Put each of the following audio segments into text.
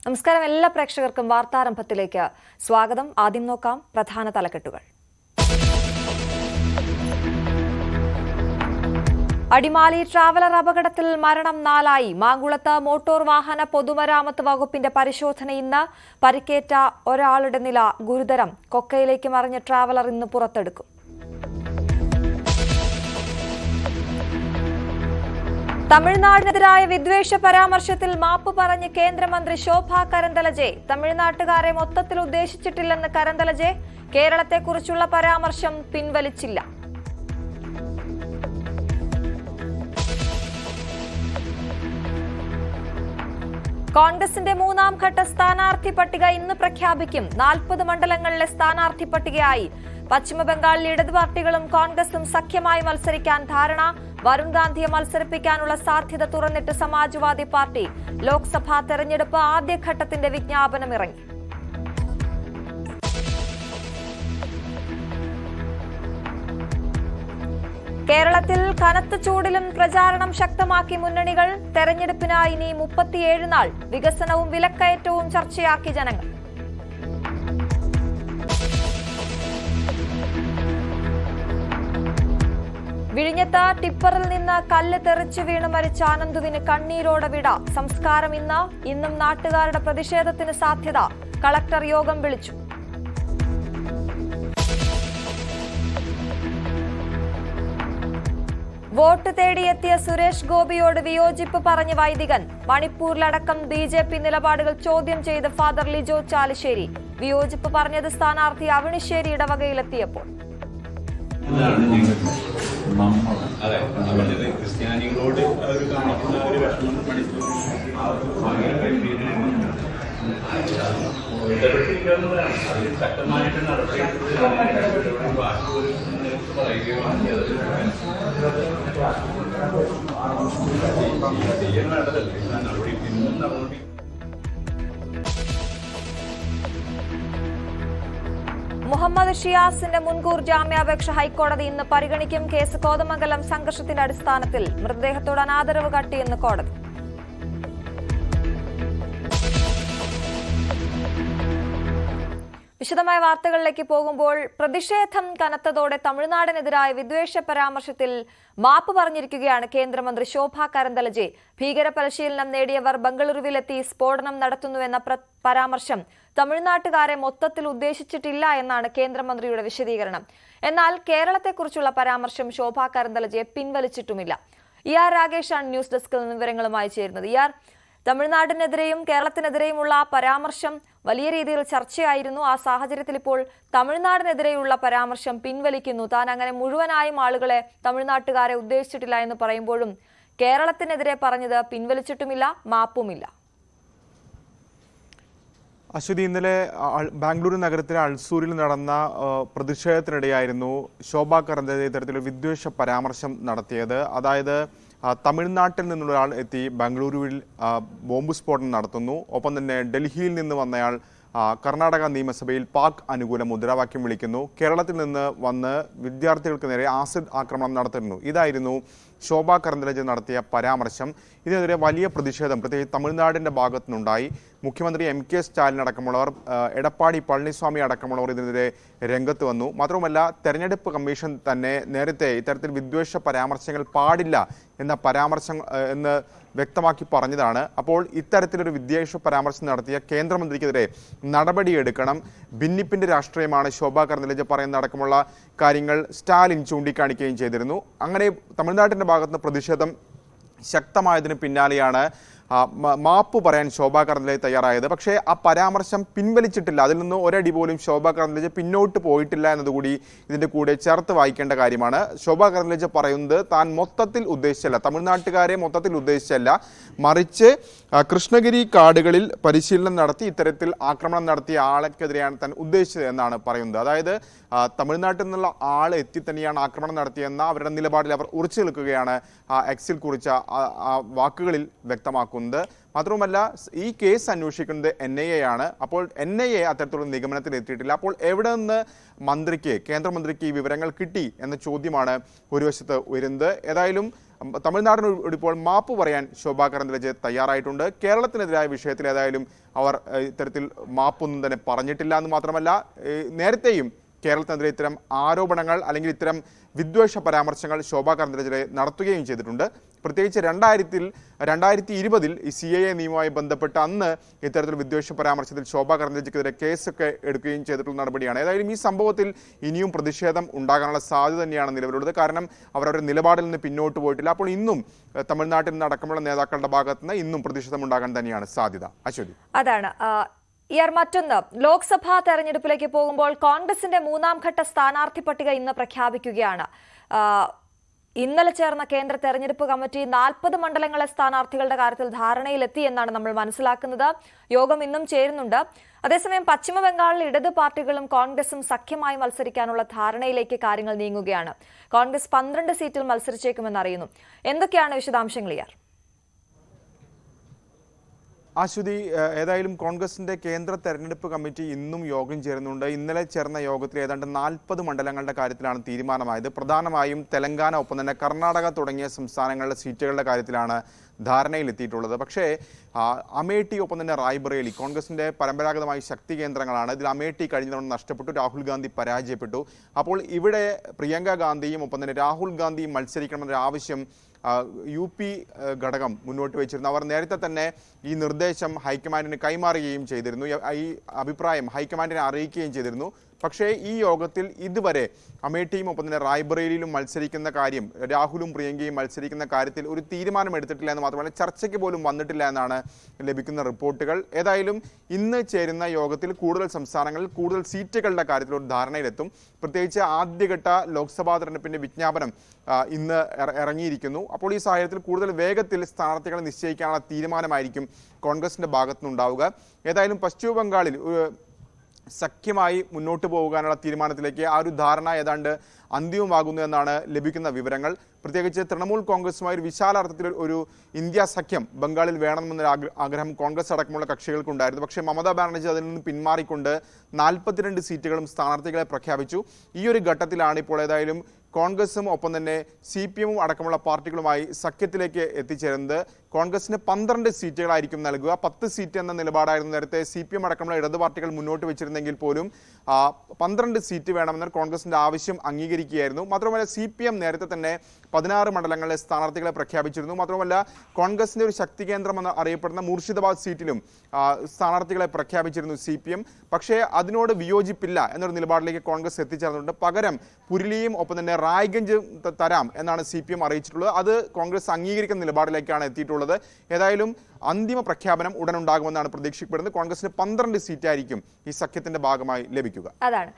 നമസ്കാരം എല്ലാ പ്രേക്ഷകർക്കും വാർത്താരംഭത്തിലേക്ക് സ്വാഗതം. ആദ്യം നോക്കാം പ്രധാന തലക്കെട്ടുകൾ. അടിമാലി ട്രാവലർ അപകടത്തിൽ മരണം 4 മാങ്കുളത്ത് മോട്ടോർ വാഹന പൊതുമരാമത്ത് വകുപ്പിന്റെ പരിശോധന ഇന്ന്. പരിക്കേറ്റ ഒരാളുടെ നില ഗുരുതരം. കൊക്കയിലേക്ക് മറിഞ്ഞ ട്രാവലർ ഇന്ന് പുറത്തെടുക്കും. തമിഴ്നാടിനെതിരായ വിദ്വേഷ പരാമർശത്തിൽ മാപ്പ് പറഞ്ഞ് കേന്ദ്രമന്ത്രി ശോഭ കരന്തലജെ. തമിഴ്നാട്ടുകാരെ മൊത്തത്തിൽ ഉദ്ദേശിച്ചിട്ടില്ലെന്ന് കരന്തലജെ. കേരളത്തെക്കുറിച്ചുള്ള പരാമർശം പിൻവലിച്ചില്ല. കോൺഗ്രസിന്റെ 3ാം ഘട്ട സ്ഥാനാർത്ഥി പട്ടിക ഇന്ന് പ്രഖ്യാപിക്കും. 40 മണ്ഡലങ്ങളിലെ സ്ഥാനാർത്ഥി പട്ടികയായി. പശ്ചിമബംഗാളിൽ ഇടത് പാർട്ടികളും കോൺഗ്രസും സഖ്യമായി മത്സരിക്കാൻ ധാരണ. വരുൺ ഗാന്ധിയെ മത്സരിപ്പിക്കാനുള്ള സാധ്യത തുറന്നിട്ട് സമാജ്വാദി പാർട്ടി. ലോക്സഭാ തെരഞ്ഞെടുപ്പ് ആദ്യഘട്ടത്തിന്റെ വിജ്ഞാപനം ഇറങ്ങി. കേരളത്തിൽ കനത്ത ചൂടിലും പ്രചാരണം ശക്തമാക്കി മുന്നണികൾ. തെരഞ്ഞെടുപ്പിനായി ഇനി 37 നാൾ. വികസനവും വിലക്കയറ്റവും ചർച്ചയാക്കി ജനങ്ങൾ. വിഴിഞ്ഞത്ത് ടിപ്പറിൽ നിന്ന് കല്ല് തെറിച്ചു വീണ് മരിച്ച അനന്തുവിന് കണ്ണീരോടെ വിട. സംസ്കാരം ഇന്നും നാട്ടുകാരുടെ പ്രതിഷേധത്തിന് സാധ്യത. കളക്ടർ യോഗം വിളിച്ചു. വോട്ട് തേടിയെത്തിയ സുരേഷ് ഗോപിയോട് വിയോജിപ്പ് പറഞ്ഞ വൈദികൻ. മണിപ്പൂരിലടക്കം BJP നിലപാടുകൾ ചോദ്യം ചെയ്ത് ഫാദർ ലിജോ ചാലിശ്ശേരി. വിയോജിപ്പ് പറഞ്ഞത് സ്ഥാനാർത്ഥി അവിണിശ്ശേരി ഇടവകയിലെത്തിയപ്പോൾ. ക്രിസ്ത്യാനികളോട് അവർ കാണിക്കുന്ന ഒരു വിഷമം ശക്തമായിട്ട് മുഹമ്മദ് ഷിയാസിന്റെ മുൻകൂർ ജാമ്യാപേക്ഷ ഹൈക്കോടതി ഇന്ന് പരിഗണിക്കും. കേസ് കോതമംഗലം സംഘർഷത്തിന്റെ അടിസ്ഥാനത്തിൽ. മൃതദേഹത്തോട് അനാദരവ് കാട്ടിയെന്ന് കോടതി. വിശദമായ വാർത്തകളിലേക്ക് പോകുമ്പോൾ, പ്രതിഷേധം കനത്തതോടെ തമിഴ്നാടിനെതിരായ വിദ്വേഷ പരാമർശത്തിൽ മാപ്പ് പറഞ്ഞിരിക്കുകയാണ് കേന്ദ്രമന്ത്രി ശോഭ കരന്തലജെ. ഭീകര പരിശീലനം നേടിയവർ ബംഗളൂരുവിലെത്തി സ്ഫോടനം നടത്തുന്നുവെന്ന പരാമർശം തമിഴ്നാട്ടുകാരെ മൊത്തത്തിൽ ഉദ്ദേശിച്ചിട്ടില്ല എന്നാണ് കേന്ദ്രമന്ത്രിയുടെ വിശദീകരണം. എന്നാൽ കേരളത്തെക്കുറിച്ചുള്ള പരാമർശം ശോഭ കരന്തലജെ പിൻവലിച്ചിട്ടുമില്ല. ER രാഗേഷാണ് ന്യൂസ് ഡെസ്കിൽ നിന്ന് വിവരങ്ങളുമായി ചേരുന്നത്. ER, തമിഴ്നാടിനെതിരെയും കേരളത്തിനെതിരെയുമുള്ള പരാമർശം വലിയ രീതിയിൽ ചർച്ചയായിരുന്നു. ആ സാഹചര്യത്തിൽ ഇപ്പോൾ തമിഴ്നാടിനെതിരെയുള്ള പരാമർശം പിൻവലിക്കുന്നു. താൻ അങ്ങനെ മുഴുവനായും ആളുകളെ തമിഴ്നാട്ടുകാരെ ഉദ്ദേശിച്ചിട്ടില്ല എന്ന് പറയുമ്പോഴും കേരളത്തിനെതിരെ പറഞ്ഞത് പിൻവലിച്ചിട്ടുമില്ല, മാപ്പുമില്ല. അശ്വതി, ഇന്നലെ ബാംഗ്ലൂരു നഗരത്തിലെ അൾസൂരിൽ നടന്ന പ്രതിഷേധത്തിനിടെയായിരുന്നു ശോഭ കരന്തലജെ ഇത്തരത്തിലൊരു വിദ്വേഷ പരാമർശം നടത്തിയത്. അതായത് തമിഴ്നാട്ടിൽ നിന്നുള്ള ഒരാൾ എത്തി ബാംഗ്ലൂരുവിൽ ബോംബ് സ്ഫോടനം നടത്തുന്നു. ഒപ്പം തന്നെ ഡൽഹിയിൽ നിന്ന് വന്നയാൾ കർണാടക നിയമസഭയിൽ പാക് അനുകൂല മുദ്രാവാക്യം വിളിക്കുന്നു. കേരളത്തിൽ നിന്ന് വന്ന് വിദ്യാർത്ഥികൾക്ക് നേരെ ആസിഡ് ആക്രമണം നടത്തുന്നു. ഇതായിരുന്നു ശോഭ കരന്തലജെ നടത്തിയ പരാമർശം. ഇതിനെതിരെ വലിയ പ്രതിഷേധം പ്രത്യേകിച്ച് തമിഴ്നാടിൻ്റെ ഭാഗത്തുനിന്നുണ്ടായി. മുഖ്യമന്ത്രി MK സ്റ്റാലിൻ അടക്കമുള്ളവർ, എടപ്പാടി പളനിസ്വാമി അടക്കമുള്ളവർ ഇതിനെതിരെ രംഗത്ത് വന്നു. മാത്രമല്ല, തെരഞ്ഞെടുപ്പ് കമ്മീഷൻ തന്നെ നേരത്തെ ഇത്തരത്തിൽ വിദ്വേഷ പരാമർശങ്ങൾ പാടില്ല എന്ന പരാമർശം എന്ന് വ്യക്തമാക്കി പറഞ്ഞതാണ്. അപ്പോൾ ഇത്തരത്തിലൊരു വിദ്വേഷ പരാമർശം നടത്തിയ കേന്ദ്രമന്ത്രിക്കെതിരെ നടപടിയെടുക്കണം. ഭിന്നിപ്പിന്റെ രാഷ്ട്രീയമാണ് ശോഭ കരന്തലജെ പറയുന്ന അടക്കമുള്ള കാര്യങ്ങൾ സ്റ്റാലിൻ ചൂണ്ടിക്കാണിക്കുകയും ചെയ്തിരുന്നു. അങ്ങനെ തമിഴ്നാട്ടിൻ്റെ ഭാഗത്തുനിന്ന് പ്രതിഷേധം ശക്തമായതിന് പിന്നാലെയാണ് മാപ്പ് പറയാൻ ശോഭ കരന്തലജെ തയ്യാറായത്. പക്ഷേ ആ പരാമർശം പിൻവലിച്ചിട്ടില്ല. അതിൽ നിന്ന് ഒരടി പോലും ശോഭ കരന്തലജെ പിന്നോട്ട് പോയിട്ടില്ല എന്നതുകൂടി ഇതിൻ്റെ കൂടെ ചേർത്ത് വായിക്കേണ്ട കാര്യമാണ്. ശോഭ കരന്തലജെ പറയുന്നത് താൻ മൊത്തത്തിൽ ഉദ്ദേശിച്ചല്ല, തമിഴ്നാട്ടുകാരെ മൊത്തത്തിൽ ഉദ്ദേശിച്ചല്ല, മറിച്ച് കൃഷ്ണഗിരി കാടുകളിൽ പരിശീലനം നടത്തി ഇത്തരത്തിൽ ആക്രമണം നടത്തിയ ആൾക്കെതിരെയാണ് താൻ ഉദ്ദേശിച്ചത് എന്നാണ് പറയുന്നത്. അതായത് തമിഴ്നാട്ടിൽ നിന്നുള്ള ആൾ എത്തി തന്നെയാണ് ആക്രമണം നടത്തിയെന്ന അവരുടെ നിലപാടിൽ അവർ ഉറച്ചു നിൽക്കുകയാണ് എക്സിൽ കുറിച്ച വാക്കുകളിൽ വ്യക്തമാക്കുന്നത്. മാത്രവുമല്ല, ഈ കേസ് അന്വേഷിക്കുന്നത് NIA ആണ്. അപ്പോൾ NIA അത്തരത്തിലുള്ള നിഗമനത്തിൽ എത്തിയിട്ടില്ല. അപ്പോൾ എവിടെ നിന്ന് കേന്ദ്രമന്ത്രിക്ക് ഈ വിവരങ്ങൾ കിട്ടി എന്ന ചോദ്യമാണ് ഒരു വശത്ത് ഉയരുന്നത്. ഏതായാലും തമിഴ്നാടിനോട് ഇപ്പോൾ മാപ്പ് പറയാൻ ശോഭാ കരന്തലജെ തയ്യാറായിട്ടുണ്ട്. കേരളത്തിനെതിരായ വിഷയത്തിൽ ഏതായാലും അവർ ഇത്തരത്തിൽ മാപ്പൊന്നും തന്നെ പറഞ്ഞിട്ടില്ല എന്ന് മാത്രമല്ല, നേരത്തെയും കേരളത്തിനെതിരെ ഇത്തരം ആരോപണങ്ങൾ അല്ലെങ്കിൽ ഇത്തരം വിദ്വേഷ പരാമർശങ്ങൾ ശോഭാ കരന്തലജെ നടത്തുകയും ചെയ്തിട്ടുണ്ട്. പ്രത്യേകിച്ച് 2020 ഈ CAA നിയമവുമായി ബന്ധപ്പെട്ട് അന്ന് ഇത്തരത്തിൽ വിദ്വേഷ പരാമർശത്തിൽ ശോഭാ കരന്തലജയ്ക്കെതിരെ കേസൊക്കെ എടുക്കുകയും ചെയ്തിട്ടുള്ള നടപടിയാണ്. ഏതായാലും ഈ സംഭവത്തിൽ ഇനിയും പ്രതിഷേധം ഉണ്ടാകാനുള്ള സാധ്യത തന്നെയാണ് നിലവിലുള്ളത്. കാരണം അവരവരുടെ നിലപാടിൽ നിന്ന് പിന്നോട്ട് പോയിട്ടില്ല. അപ്പോൾ ഇന്നും തമിഴ്നാട്ടിൽ നിന്ന് അടക്കമുള്ള നേതാക്കളുടെ ഭാഗത്ത് നിന്ന് ഇന്നും പ്രതിഷേധം ഉണ്ടാകാൻ തന്നെയാണ് സാധ്യത. അശ്വതി, അതാണ് മറ്റൊന്ന്, ലോക്സഭാ തെരഞ്ഞെടുപ്പിലേക്ക് പോകുമ്പോൾ കോൺഗ്രസിന്റെ 3ാം ഘട്ട സ്ഥാനാർത്ഥി പട്ടിക ഇന്ന് പ്രഖ്യാപിക്കുകയാണ്. ഇന്നലെ ചേർന്ന കേന്ദ്ര തെരഞ്ഞെടുപ്പ് കമ്മിറ്റി 40 മണ്ഡലങ്ങളെ സ്ഥാനാർത്ഥികളുടെ കാര്യത്തിൽ ധാരണയിലെത്തി എന്നാണ് നമ്മൾ മനസ്സിലാക്കുന്നത്. യോഗം ഇന്നും ചേരുന്നുണ്ട്. അതേസമയം പശ്ചിമ ബംഗാളിൽ ഇടത് പാർട്ടികളും കോൺഗ്രസും സഖ്യമായി മത്സരിക്കാനുള്ള ധാരണയിലേക്ക് കാര്യങ്ങൾ നീങ്ങുകയാണ്. കോൺഗ്രസ് 12 സീറ്റിൽ മത്സരിച്ചേക്കുമെന്ന് അറിയുന്നു. എന്തൊക്കെയാണ് വിശദാംശങ്ങൾ? അശ്വതി, ഏതായാലും കോൺഗ്രസിന്റെ കേന്ദ്ര തെരഞ്ഞെടുപ്പ് കമ്മിറ്റി ഇന്നും യോഗം ചേരുന്നുണ്ട്. ഇന്നലെ ചേർന്ന യോഗത്തിൽ ഏതാണ്ട് 40 മണ്ഡലങ്ങളുടെ കാര്യത്തിലാണ് തീരുമാനമായത്. പ്രധാനമായും തെലങ്കാന, ഒപ്പം തന്നെ കർണാടക തുടങ്ങിയ സംസ്ഥാനങ്ങളുടെ സീറ്റുകളുടെ കാര്യത്തിലാണ് ധാരണയിലെത്തിയിട്ടുള്ളത്. പക്ഷേ അമേഠി, ഒപ്പം തന്നെ റായ്ബറേലി കോൺഗ്രസിന്റെ പരമ്പരാഗതമായി ശക്തി കേന്ദ്രങ്ങളാണ്. ഇതിൽ അമേഠി കഴിഞ്ഞ തവണ നഷ്ടപ്പെട്ടു, രാഹുൽ ഗാന്ധി പരാജയപ്പെട്ടു. അപ്പോൾ ഇവിടെ പ്രിയങ്ക ഗാന്ധിയും ഒപ്പം തന്നെ രാഹുൽ ഗാന്ധിയും മത്സരിക്കണമെന്നൊരു ആവശ്യം UP ഘടകം മുന്നോട്ട് വെച്ചിരുന്നു. അവർ നേരത്തെ തന്നെ ഈ നിർദ്ദേശം ഹൈക്കമാൻഡിന് കൈമാറുകയും ചെയ്തിരുന്നു, ഈ അഭിപ്രായം ഹൈക്കമാൻഡിനെ അറിയിക്കുകയും ചെയ്തിരുന്നു. പക്ഷേ ഈ യോഗത്തിൽ ഇതുവരെ അമേഠിയും ഒപ്പം തന്നെ റായ്ബറേലിയിലും മത്സരിക്കുന്ന കാര്യം, രാഹുലും പ്രിയങ്കയും മത്സരിക്കുന്ന കാര്യത്തിൽ ഒരു തീരുമാനം എടുത്തിട്ടില്ല എന്ന് മാത്രമല്ല ചർച്ചയ്ക്ക് പോലും വന്നിട്ടില്ല എന്നാണ് ലഭിക്കുന്ന റിപ്പോർട്ടുകൾ. ഏതായാലും ഇന്ന് ചേരുന്ന യോഗത്തിൽ കൂടുതൽ സംസ്ഥാനങ്ങളിൽ കൂടുതൽ സീറ്റുകളുടെ കാര്യത്തിൽ ഒരു ധാരണയിലെത്തും. പ്രത്യേകിച്ച് ആദ്യഘട്ട ലോക്സഭാ തെരഞ്ഞെടുപ്പിന്റെ വിജ്ഞാപനം ഇന്ന് ഇറങ്ങിയിരിക്കുന്നു. അപ്പോൾ ഈ സാഹചര്യത്തിൽ കൂടുതൽ വേഗത്തിൽ സ്ഥാനാർത്ഥികളെ നിശ്ചയിക്കാനുള്ള തീരുമാനമായിരിക്കും കോൺഗ്രസിന്റെ ഭാഗത്തുനിന്നുണ്ടാവുക. ഏതായാലും പശ്ചിമ ബംഗാളിൽ സഖ്യമായി മുന്നോട്ട് പോകാനുള്ള തീരുമാനത്തിലേക്ക് ആ ഒരു ധാരണ ഏതാണ്ട് അന്തിമമാകുന്നു എന്നാണ് ലഭിക്കുന്ന വിവരങ്ങൾ. പ്രത്യേകിച്ച് തൃണമൂൽ കോൺഗ്രസുമായി ഒരു വിശാലാർത്ഥത്തിൽ ഒരു ഇന്ത്യ സഖ്യം ബംഗാളിൽ വേണമെന്നൊരു ആഗ്രഹം കോൺഗ്രസ് അടക്കമുള്ള കക്ഷികൾക്കുണ്ടായിരുന്നു. പക്ഷേ മമതാ ബാനർജി അതിൽ നിന്ന് പിന്മാറിക്കൊണ്ട് 42 സീറ്റുകളും സ്ഥാനാർത്ഥികളെ പ്രഖ്യാപിച്ചു. ഈ ഒരു ഘട്ടത്തിലാണ് ഇപ്പോൾ ഏതായാലും കോൺഗ്രസും ഒപ്പം തന്നെ CPM അടക്കമുള്ള പാർട്ടികളുമായി സഖ്യത്തിലേക്ക് എത്തിച്ചേരുന്നത്. കോൺഗ്രസിന് 12 സീറ്റുകളായിരിക്കും നൽകുക. 10 സീറ്റ് എന്ന നിലപാടായിരുന്നു നേരത്തെ CPM അടക്കമുള്ള ഇടത് പാർട്ടികൾ മുന്നോട്ട് വെച്ചിരുന്നെങ്കിൽ പോലും 12 സീറ്റ് വേണമെന്ന കോൺഗ്രസിന്റെ ആവശ്യം അംഗീകരിക്കുകയായിരുന്നു. മാത്രമല്ല CPM നേരത്തെ തന്നെ 16 മണ്ഡലങ്ങളിലെ സ്ഥാനാർത്ഥികളെ പ്രഖ്യാപിച്ചിരുന്നു. മാത്രമല്ല കോൺഗ്രസിന്റെ ഒരു ശക്തി കേന്ദ്രമെന്ന് അറിയപ്പെടുന്ന മുർഷിദാബാദ് സീറ്റിലും സ്ഥാനാർത്ഥികളെ പ്രഖ്യാപിച്ചിരുന്നു CPM. പക്ഷേ അതിനോട് വിയോജിപ്പില്ല എന്നൊരു നിലപാടിലേക്ക് കോൺഗ്രസ് എത്തിച്ചേർന്നിട്ടുണ്ട്. പകരം പുരിലിയും ഒപ്പം തന്നെ റായ്ഗഞ്ച് തരാം എന്നാണ് CPM അറിയിച്ചിട്ടുള്ളത്. അത് കോൺഗ്രസ് അംഗീകരിക്കുന്ന നിലപാടിലേക്കാണ് എത്തിയിട്ടുള്ളത്. ഏതായാലും അന്തിമ പ്രഖ്യാപനം ഉടൻ ഉണ്ടാകുമെന്നാണ് പ്രതീക്ഷിക്കപ്പെടുന്നത്. കോൺഗ്രസിന് 12 സീറ്റായിരിക്കും ഈ സഖ്യത്തിന്റെ ഭാഗമായി ലഭിക്കുക. അതാണ്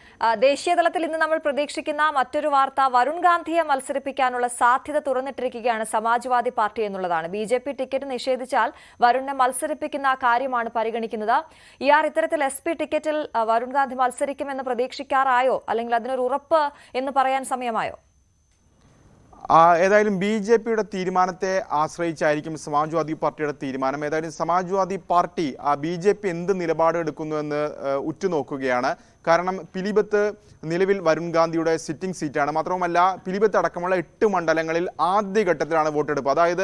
ദേശീയ തലത്തിൽ ഇന്ന് നമ്മൾ പ്രതീക്ഷിക്കുന്ന മറ്റൊരു വാർത്ത. വരുൺ ഗാന്ധിയെ മത്സരിപ്പിക്കാനുള്ള സാധ്യത തുറന്നിട്ടിരിക്കുകയാണ് സമാജ്വാദി പാർട്ടി എന്നുള്ളതാണ്. BJP ടിക്കറ്റ് നിഷേധിച്ചാൽ വരുണിനെ മത്സരിപ്പിക്കുന്ന കാര്യമാണ് പരിഗണിക്കുന്നത്. ഇത്തരത്തിൽ SP ടിക്കറ്റിൽ വരുൺ ഗാന്ധി മത്സരിക്കുമെന്ന് പ്രതീക്ഷിക്കാറായോ, അല്ലെങ്കിൽ അതിനൊരു ഉറപ്പ് എന്ന് പറയാൻ സമയമായോ? ഏതായാലും BJPയുടെ തീരുമാനത്തെ ആശ്രയിച്ചായിരിക്കും സമാജ്വാദി പാർട്ടിയുടെ തീരുമാനം. ഏതായാലും സമാജ്വാദി പാർട്ടി BJP എന്ത് നിലപാട് എടുക്കുന്നു എന്ന് ഉറ്റുനോക്കുകയാണ്. കാരണം പിലിഭത്ത് നിലവിൽ വരുൺ ഗാന്ധിയുടെ സിറ്റിംഗ് സീറ്റാണ്. മാത്രവുമല്ല പിലിഭത്ത് അടക്കമുള്ള 8 മണ്ഡലങ്ങളിൽ ആദ്യഘട്ടത്തിലാണ് വോട്ടെടുപ്പ്. അതായത്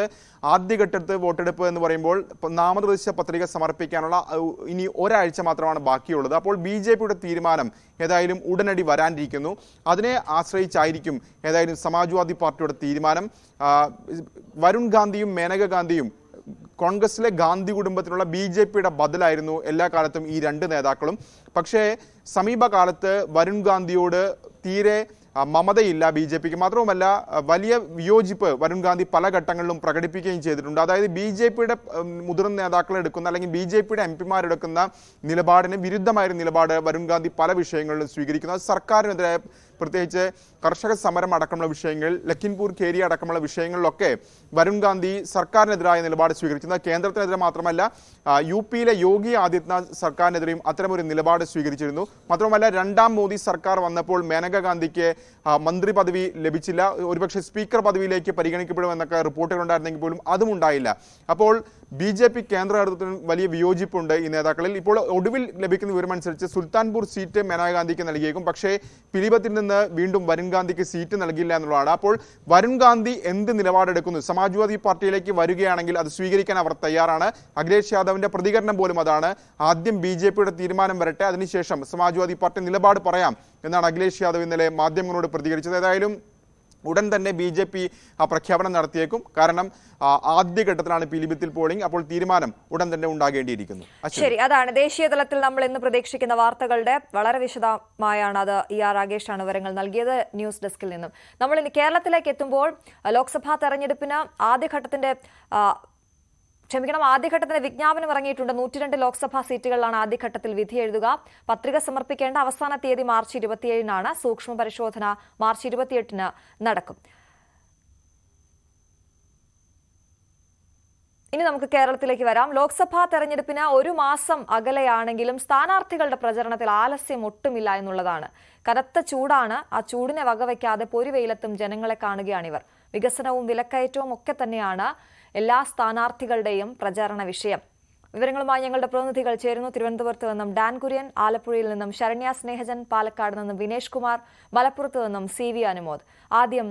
ആദ്യഘട്ടത്തിൽ വോട്ടെടുപ്പ് എന്ന് പറയുമ്പോൾ നാമനിർദ്ദേശ പത്രിക സമർപ്പിക്കാനുള്ള ഇനി ഒരാഴ്ച മാത്രമാണ് ബാക്കിയുള്ളത്. അപ്പോൾ BJPയുടെ തീരുമാനം ഏതായാലും ഉടനടി വരാനിരിക്കുന്നു. അതിനെ ആശ്രയിച്ചായിരിക്കും ഏതായാലും സമാജ്വാദി പാർട്ടിയുടെ തീരുമാനം. വരുൺ ഗാന്ധിയും മേനക ഗാന്ധിയും കോൺഗ്രസിലെ ഗാന്ധി കുടുംബത്തിനുള്ള BJPയുടെ ബദലായിരുന്നു എല്ലാ കാലത്തും ഈ 2 നേതാക്കളും. പക്ഷേ സമീപകാലത്ത് വരുൺ ഗാന്ധിയോട് തീരെ മമതയില്ല BJPക്ക്. മാത്രവുമല്ല വലിയ വിയോജിപ്പ് വരുൺ ഗാന്ധി പല ഘട്ടങ്ങളിലും പ്രകടിപ്പിക്കുകയും ചെയ്തിട്ടുണ്ട്. അതായത് BJPയുടെ മുതിർന്ന നേതാക്കൾ എടുക്കുന്ന അല്ലെങ്കിൽ BJPയുടെ MP മാരെടുക്കുന്ന നിലപാടിന് വിരുദ്ധമായൊരു നിലപാട് വരുൺ ഗാന്ധി പല വിഷയങ്ങളിലും സ്വീകരിക്കുന്നത്. സർക്കാരിനെതിരെ പ്രത്യേകിച്ച് കർഷക സമരം അടക്കമുള്ള വിഷയങ്ങൾ, ലഖിംപൂർ ഖേരി അടക്കമുള്ള വിഷയങ്ങളിലൊക്കെ വരുൺ ഗാന്ധി സർക്കാരിനെതിരായ നിലപാട് സ്വീകരിക്കുന്നത്. കേന്ദ്രത്തിനെതിരെ മാത്രമല്ല UPയിലെ യോഗി ആദിത്യനാഥ് സർക്കാരിനെതിരെയും അത്തരമൊരു നിലപാട് സ്വീകരിച്ചിരുന്നു. മാത്രമല്ല 2ാം മോദി സർക്കാർ വന്നപ്പോൾ മേനക ഗാന്ധിക്ക് മന്ത്രി പദവി ലഭിച്ചില്ല. ഒരുപക്ഷെ സ്പീക്കർ പദവിയിലേക്ക് പരിഗണിക്കപ്പെടുമെന്നൊക്കെ റിപ്പോർട്ടുകൾ ഉണ്ടായിരുന്നെങ്കിൽ പോലും അതും ഉണ്ടായില്ല. അപ്പോൾ BJP കേന്ദ്ര നേതൃത്വത്തിന് വലിയ വിയോജിപ്പുണ്ട് ഈ നേതാക്കളിൽ. ഇപ്പോൾ ഒടുവിൽ ലഭിക്കുന്ന വിവരമനുസരിച്ച് സുൽത്താൻപൂർ സീറ്റ് മേനകാഗാന്ധിക്ക് നൽകിയേക്കും. പക്ഷേ പിലിഭത്തിൽ നിന്ന് വീണ്ടും വരുൺ ഗാന്ധിക്ക് സീറ്റ് നൽകില്ല എന്നുള്ളതാണ്. അപ്പോൾ വരുൺ ഗാന്ധി എന്ത് നിലപാടെടുക്കുന്നു? സമാജ്വാദി പാർട്ടിയിലേക്ക് വരികയാണെങ്കിൽ അത് സ്വീകരിക്കാൻ അവർ തയ്യാറാണ്. അഖിലേഷ് യാദവിന്റെ പ്രതികരണം പോലും അതാണ്. ആദ്യം BJPയുടെ തീരുമാനം വരട്ടെ, അതിനുശേഷം സമാജ്വാദി പാർട്ടി നിലപാട് പറയാം എന്നാണ് അഖിലേഷ് യാദവ് ഇന്നലെ മാധ്യമങ്ങളോട് പ്രതികരിച്ചത്. ഏതായാലും ഉടൻ തന്നെ BJP പ്രഖ്യാപനം നടത്തിയേക്കും. കാരണം ആദ്യഘട്ടത്തിലാണ് പിലിഭിത്തിൽ പോളിംഗ്. അപ്പോൾ തീരുമാനം ഉടൻ തന്നെ ഉണ്ടാകേണ്ടിയിരിക്കുന്നു. ശരി, അതാണ് ദേശീയ തലത്തിൽ നമ്മൾ ഇന്ന് പ്രതീക്ഷിക്കുന്ന വാർത്തകളുടെ വളരെ വിശദമായാണ് അത് രാകേഷാണ് വിവരങ്ങൾ നൽകിയത് ന്യൂസ് ഡെസ്കിൽ നിന്നും. നമ്മൾ ഇനി കേരളത്തിലേക്ക് എത്തുമ്പോൾ ലോക്സഭാ തെരഞ്ഞെടുപ്പിന് ആദ്യഘട്ടത്തിന്റെ വിജ്ഞാപനം ഇറങ്ങിയിട്ടുണ്ട്. 102 ലോക്സഭാ സീറ്റുകളിലാണ് ആദ്യഘട്ടത്തിൽ വിധി എഴുതുക. പത്രിക സമർപ്പിക്കേണ്ട അവസാന തീയതി മാർച്ച് 27-നാണ്. സൂക്ഷ്മ പരിശോധന മാർച്ച് 28-ന് നടക്കും. ഇനി നമുക്ക് കേരളത്തിലേക്ക് വരാം. ലോക്സഭാ തെരഞ്ഞെടുപ്പിന് 1 മാസം അകലെയാണെങ്കിലും സ്ഥാനാർത്ഥികളുടെ പ്രചരണത്തിൽ ആലസ്യം ഒട്ടുമില്ല എന്നുള്ളതാണ്. കനത്ത ചൂടാണ്. ആ ചൂടിനെ വകവയ്ക്കാതെ പൊരിവെയിലത്തും ജനങ്ങളെ കാണുകയാണിവർ. വികസനവും വിലക്കയറ്റവും ഒക്കെ തന്നെയാണ് എല്ലാ സ്ഥാനാർത്ഥികളുടെയും പ്രചാരണ വിഷയം. വിവരങ്ങളുമായി ഞങ്ങളുടെ പ്രതിനിധികൾ ചേരുന്നു. തിരുവനന്തപുരത്ത് നിന്നും ഡാൻ കുര്യൻ, ആലപ്പുഴയിൽ നിന്നും ശരണ്യ സ്നേഹജൻ, പാലക്കാട് നിന്നും വിനേഷ് കുമാർ, മലപ്പുറത്ത് നിന്നും CV അനുമോദ്. ആദ്യം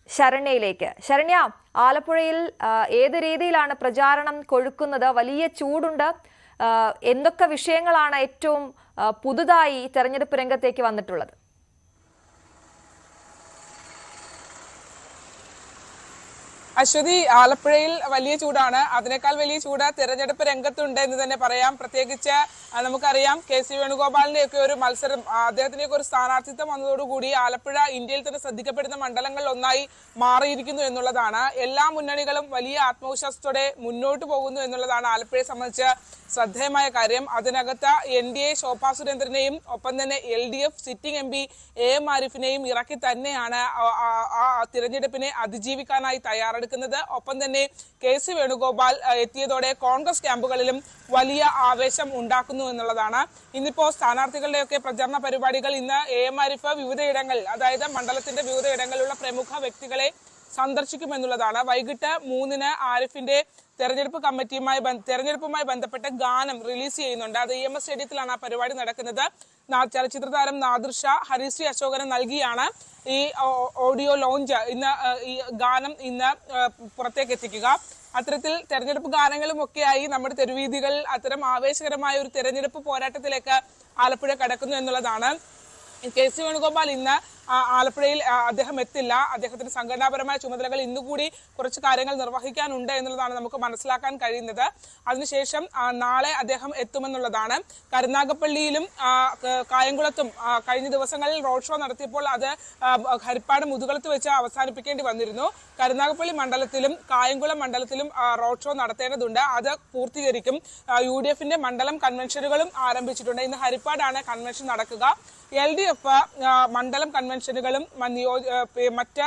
ശരണ്യയിലേക്ക്. ശരണ്യ, ആലപ്പുഴയിൽ ഏത് രീതിയിലാണ് പ്രചാരണം കൊഴുക്കുന്നത്? വലിയ ചൂടുണ്ട്. എന്തൊക്കെ വിഷയങ്ങളാണ് ഏറ്റവും പുതുതായി തെരഞ്ഞെടുപ്പ് രംഗത്തേക്ക് വന്നിട്ടുള്ളത്? അശ്വതി, ആലപ്പുഴയിൽ വലിയ ചൂടാണ്. അതിനേക്കാൾ വലിയ ചൂട് തെരഞ്ഞെടുപ്പ് രംഗത്തുണ്ട് എന്ന് തന്നെ പറയാം. പ്രത്യേകിച്ച് നമുക്കറിയാം KC വേണുഗോപാലിന്റെ ഒക്കെ ഒരു മത്സരം, അദ്ദേഹത്തിന്റെയൊക്കെ ഒരു സ്ഥാനാർത്ഥിത്വം വന്നതോടുകൂടി ആലപ്പുഴ ഇന്ത്യയിൽ തന്നെ ശ്രദ്ധിക്കപ്പെടുന്ന മണ്ഡലങ്ങളിൽ ഒന്നായി മാറിയിരിക്കുന്നു എന്നുള്ളതാണ്. എല്ലാ മുന്നണികളും വലിയ ആത്മവിശ്വാസത്തോടെ മുന്നോട്ട് പോകുന്നു എന്നുള്ളതാണ് ആലപ്പുഴയെ സംബന്ധിച്ച് ശ്രദ്ധേയമായ കാര്യം. അതിനകത്ത് NDA ശോഭാ സുരേന്ദ്രനെയും ഒപ്പം തന്നെ LDF സിറ്റിംഗ് MP AM ആരിഫിനെയും ഇറക്കി തന്നെയാണ് ആ തിരഞ്ഞെടുപ്പിനെ അതിജീവിക്കാനായി തയ്യാറെടുക്കുന്നത്. ഒപ്പം തന്നെ KC വേണുഗോപാൽ എത്തിയതോടെ കോൺഗ്രസ് ക്യാമ്പുകളിലും വലിയ ആവേശം ഉണ്ടാക്കുന്നു എന്നുള്ളതാണ്. ഇന്നിപ്പോ സ്ഥാനാർത്ഥികളുടെയൊക്കെ പ്രചരണ പരിപാടികൾ ഇന്ന് AM ആരിഫ് വിവിധയിടങ്ങളിൽ, അതായത് മണ്ഡലത്തിന്റെ വിവിധയിടങ്ങളിലുള്ള പ്രമുഖ വ്യക്തികളെ സന്ദർശിക്കുമെന്നുള്ളതാണ്. വൈകിട്ട് 3-ന് ആരിഫിന്റെ തെരഞ്ഞെടുപ്പുമായി ബന്ധപ്പെട്ട ഗാനം റിലീസ് ചെയ്യുന്നുണ്ട്. അത് EMS സ്റ്റേഡിയത്തിലാണ് ആ പരിപാടി നടക്കുന്നത്. ചലച്ചിത്ര താരം നാദിർ ഷാ ഹരിശ്രീ അശോകന് നൽകിയാണ് ഈ ഓഡിയോ ലോഞ്ച് ഈ ഗാനം ഇന്ന് പുറത്തേക്ക് എത്തിക്കുക. അത്തരത്തിൽ തെരഞ്ഞെടുപ്പ് ഗാനങ്ങളും ഒക്കെയായി നമ്മുടെ തെരുവീഥികൾ അത്തരം ആവേശകരമായ ഒരു തെരഞ്ഞെടുപ്പ് പോരാട്ടത്തിലേക്ക് ആലപ്പുഴ കടക്കുന്നു എന്നുള്ളതാണ്. KC വേണുഗോപാൽ ഇന്ന് ആലപ്പുഴയിൽ അദ്ദേഹം എത്തില്ല. അദ്ദേഹത്തിന് സംഘടനാപരമായ ചുമതലകൾ ഇന്നുകൂടി കുറച്ച് കാര്യങ്ങൾ നിർവഹിക്കാനുണ്ട് എന്നുള്ളതാണ് നമുക്ക് മനസ്സിലാക്കാൻ കഴിയുന്നത്. അതിനുശേഷം നാളെ അദ്ദേഹം എത്തുമെന്നുള്ളതാണ്. കരുനാഗപ്പള്ളിയിലും കായംകുളത്തും കഴിഞ്ഞ ദിവസങ്ങളിൽ റോഡ് ഷോ നടത്തിയപ്പോൾ അത് ഹരിപ്പാട് മുതുകുളത്ത് വെച്ച് അവസാനിപ്പിക്കേണ്ടി വന്നിരുന്നു. കരുനാഗപ്പള്ളി മണ്ഡലത്തിലും കായംകുളം മണ്ഡലത്തിലും റോഡ് ഷോ നടത്തേണ്ടതുണ്ട്. അത് പൂർത്തീകരിക്കും. UDFന്റെ മണ്ഡലം കൺവെൻഷനുകളും ആരംഭിച്ചിട്ടുണ്ട്. ഇന്ന് ഹരിപ്പാടാണ് കൺവെൻഷൻ നടക്കുക. LDF മണ്ഡലം കൺവെൻഷനുകളും മറ്റ്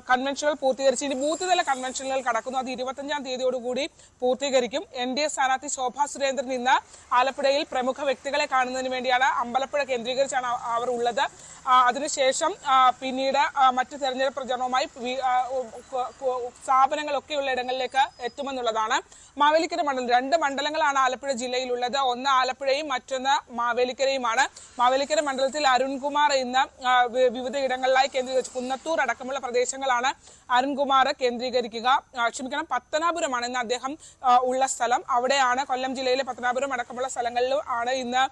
കൺവെൻഷനുകൾ പൂർത്തീകരിച്ച് ഇനി ബൂത്ത് തല കൺവെൻഷനുകൾ കടക്കുന്നു. അത് 25-ാം തീയതിയോടുകൂടി പൂർത്തീകരിക്കും. NDA സ്ഥാനാർത്ഥി ശോഭാ സുരേന്ദ്രൻ ഇന്ന് ആലപ്പുഴയിൽ പ്രമുഖ വ്യക്തികളെ കാണുന്നതിന് വേണ്ടിയാണ് അമ്പലപ്പുഴ കേന്ദ്രീകരിച്ചാണ് അവർ ഉള്ളത്. അതിനുശേഷം പിന്നീട് മറ്റ് തെരഞ്ഞെടുപ്പ് പ്രചരണവുമായി സ്ഥാപനങ്ങളൊക്കെയുള്ള ഇടങ്ങളിലേക്ക് എത്തുമെന്നുള്ളതാണ്. മാവേലിക്കര മണ്ഡലം, 2 മണ്ഡലങ്ങളാണ് ആലപ്പുഴ ജില്ലയിലുള്ളത്. ഒന്ന് ആലപ്പുഴയും മറ്റൊന്ന് മാവേലിക്കരയുമാണ്. മാവേലിക്കര മണ്ഡലത്തിൽ അരുൺകുമാർ ഇന്ന് വിവിധ ഇടങ്ങളിലായി കേന്ദ്രീകരിച്ച് കുന്നത്തൂർ അടക്കമുള്ള പ്രദേശങ്ങളാണ് അരുൺകുമാർ കേന്ദ്രീകരിക്കുക. പത്തനാപുരമാണ് ഇന്ന് അദ്ദേഹം ഉള്ള സ്ഥലം. അവിടെയാണ് കൊല്ലം ജില്ലയിലെ പത്തനാപുരം അടക്കമുള്ള സ്ഥലങ്ങളിലും ആണ് ഇന്ന്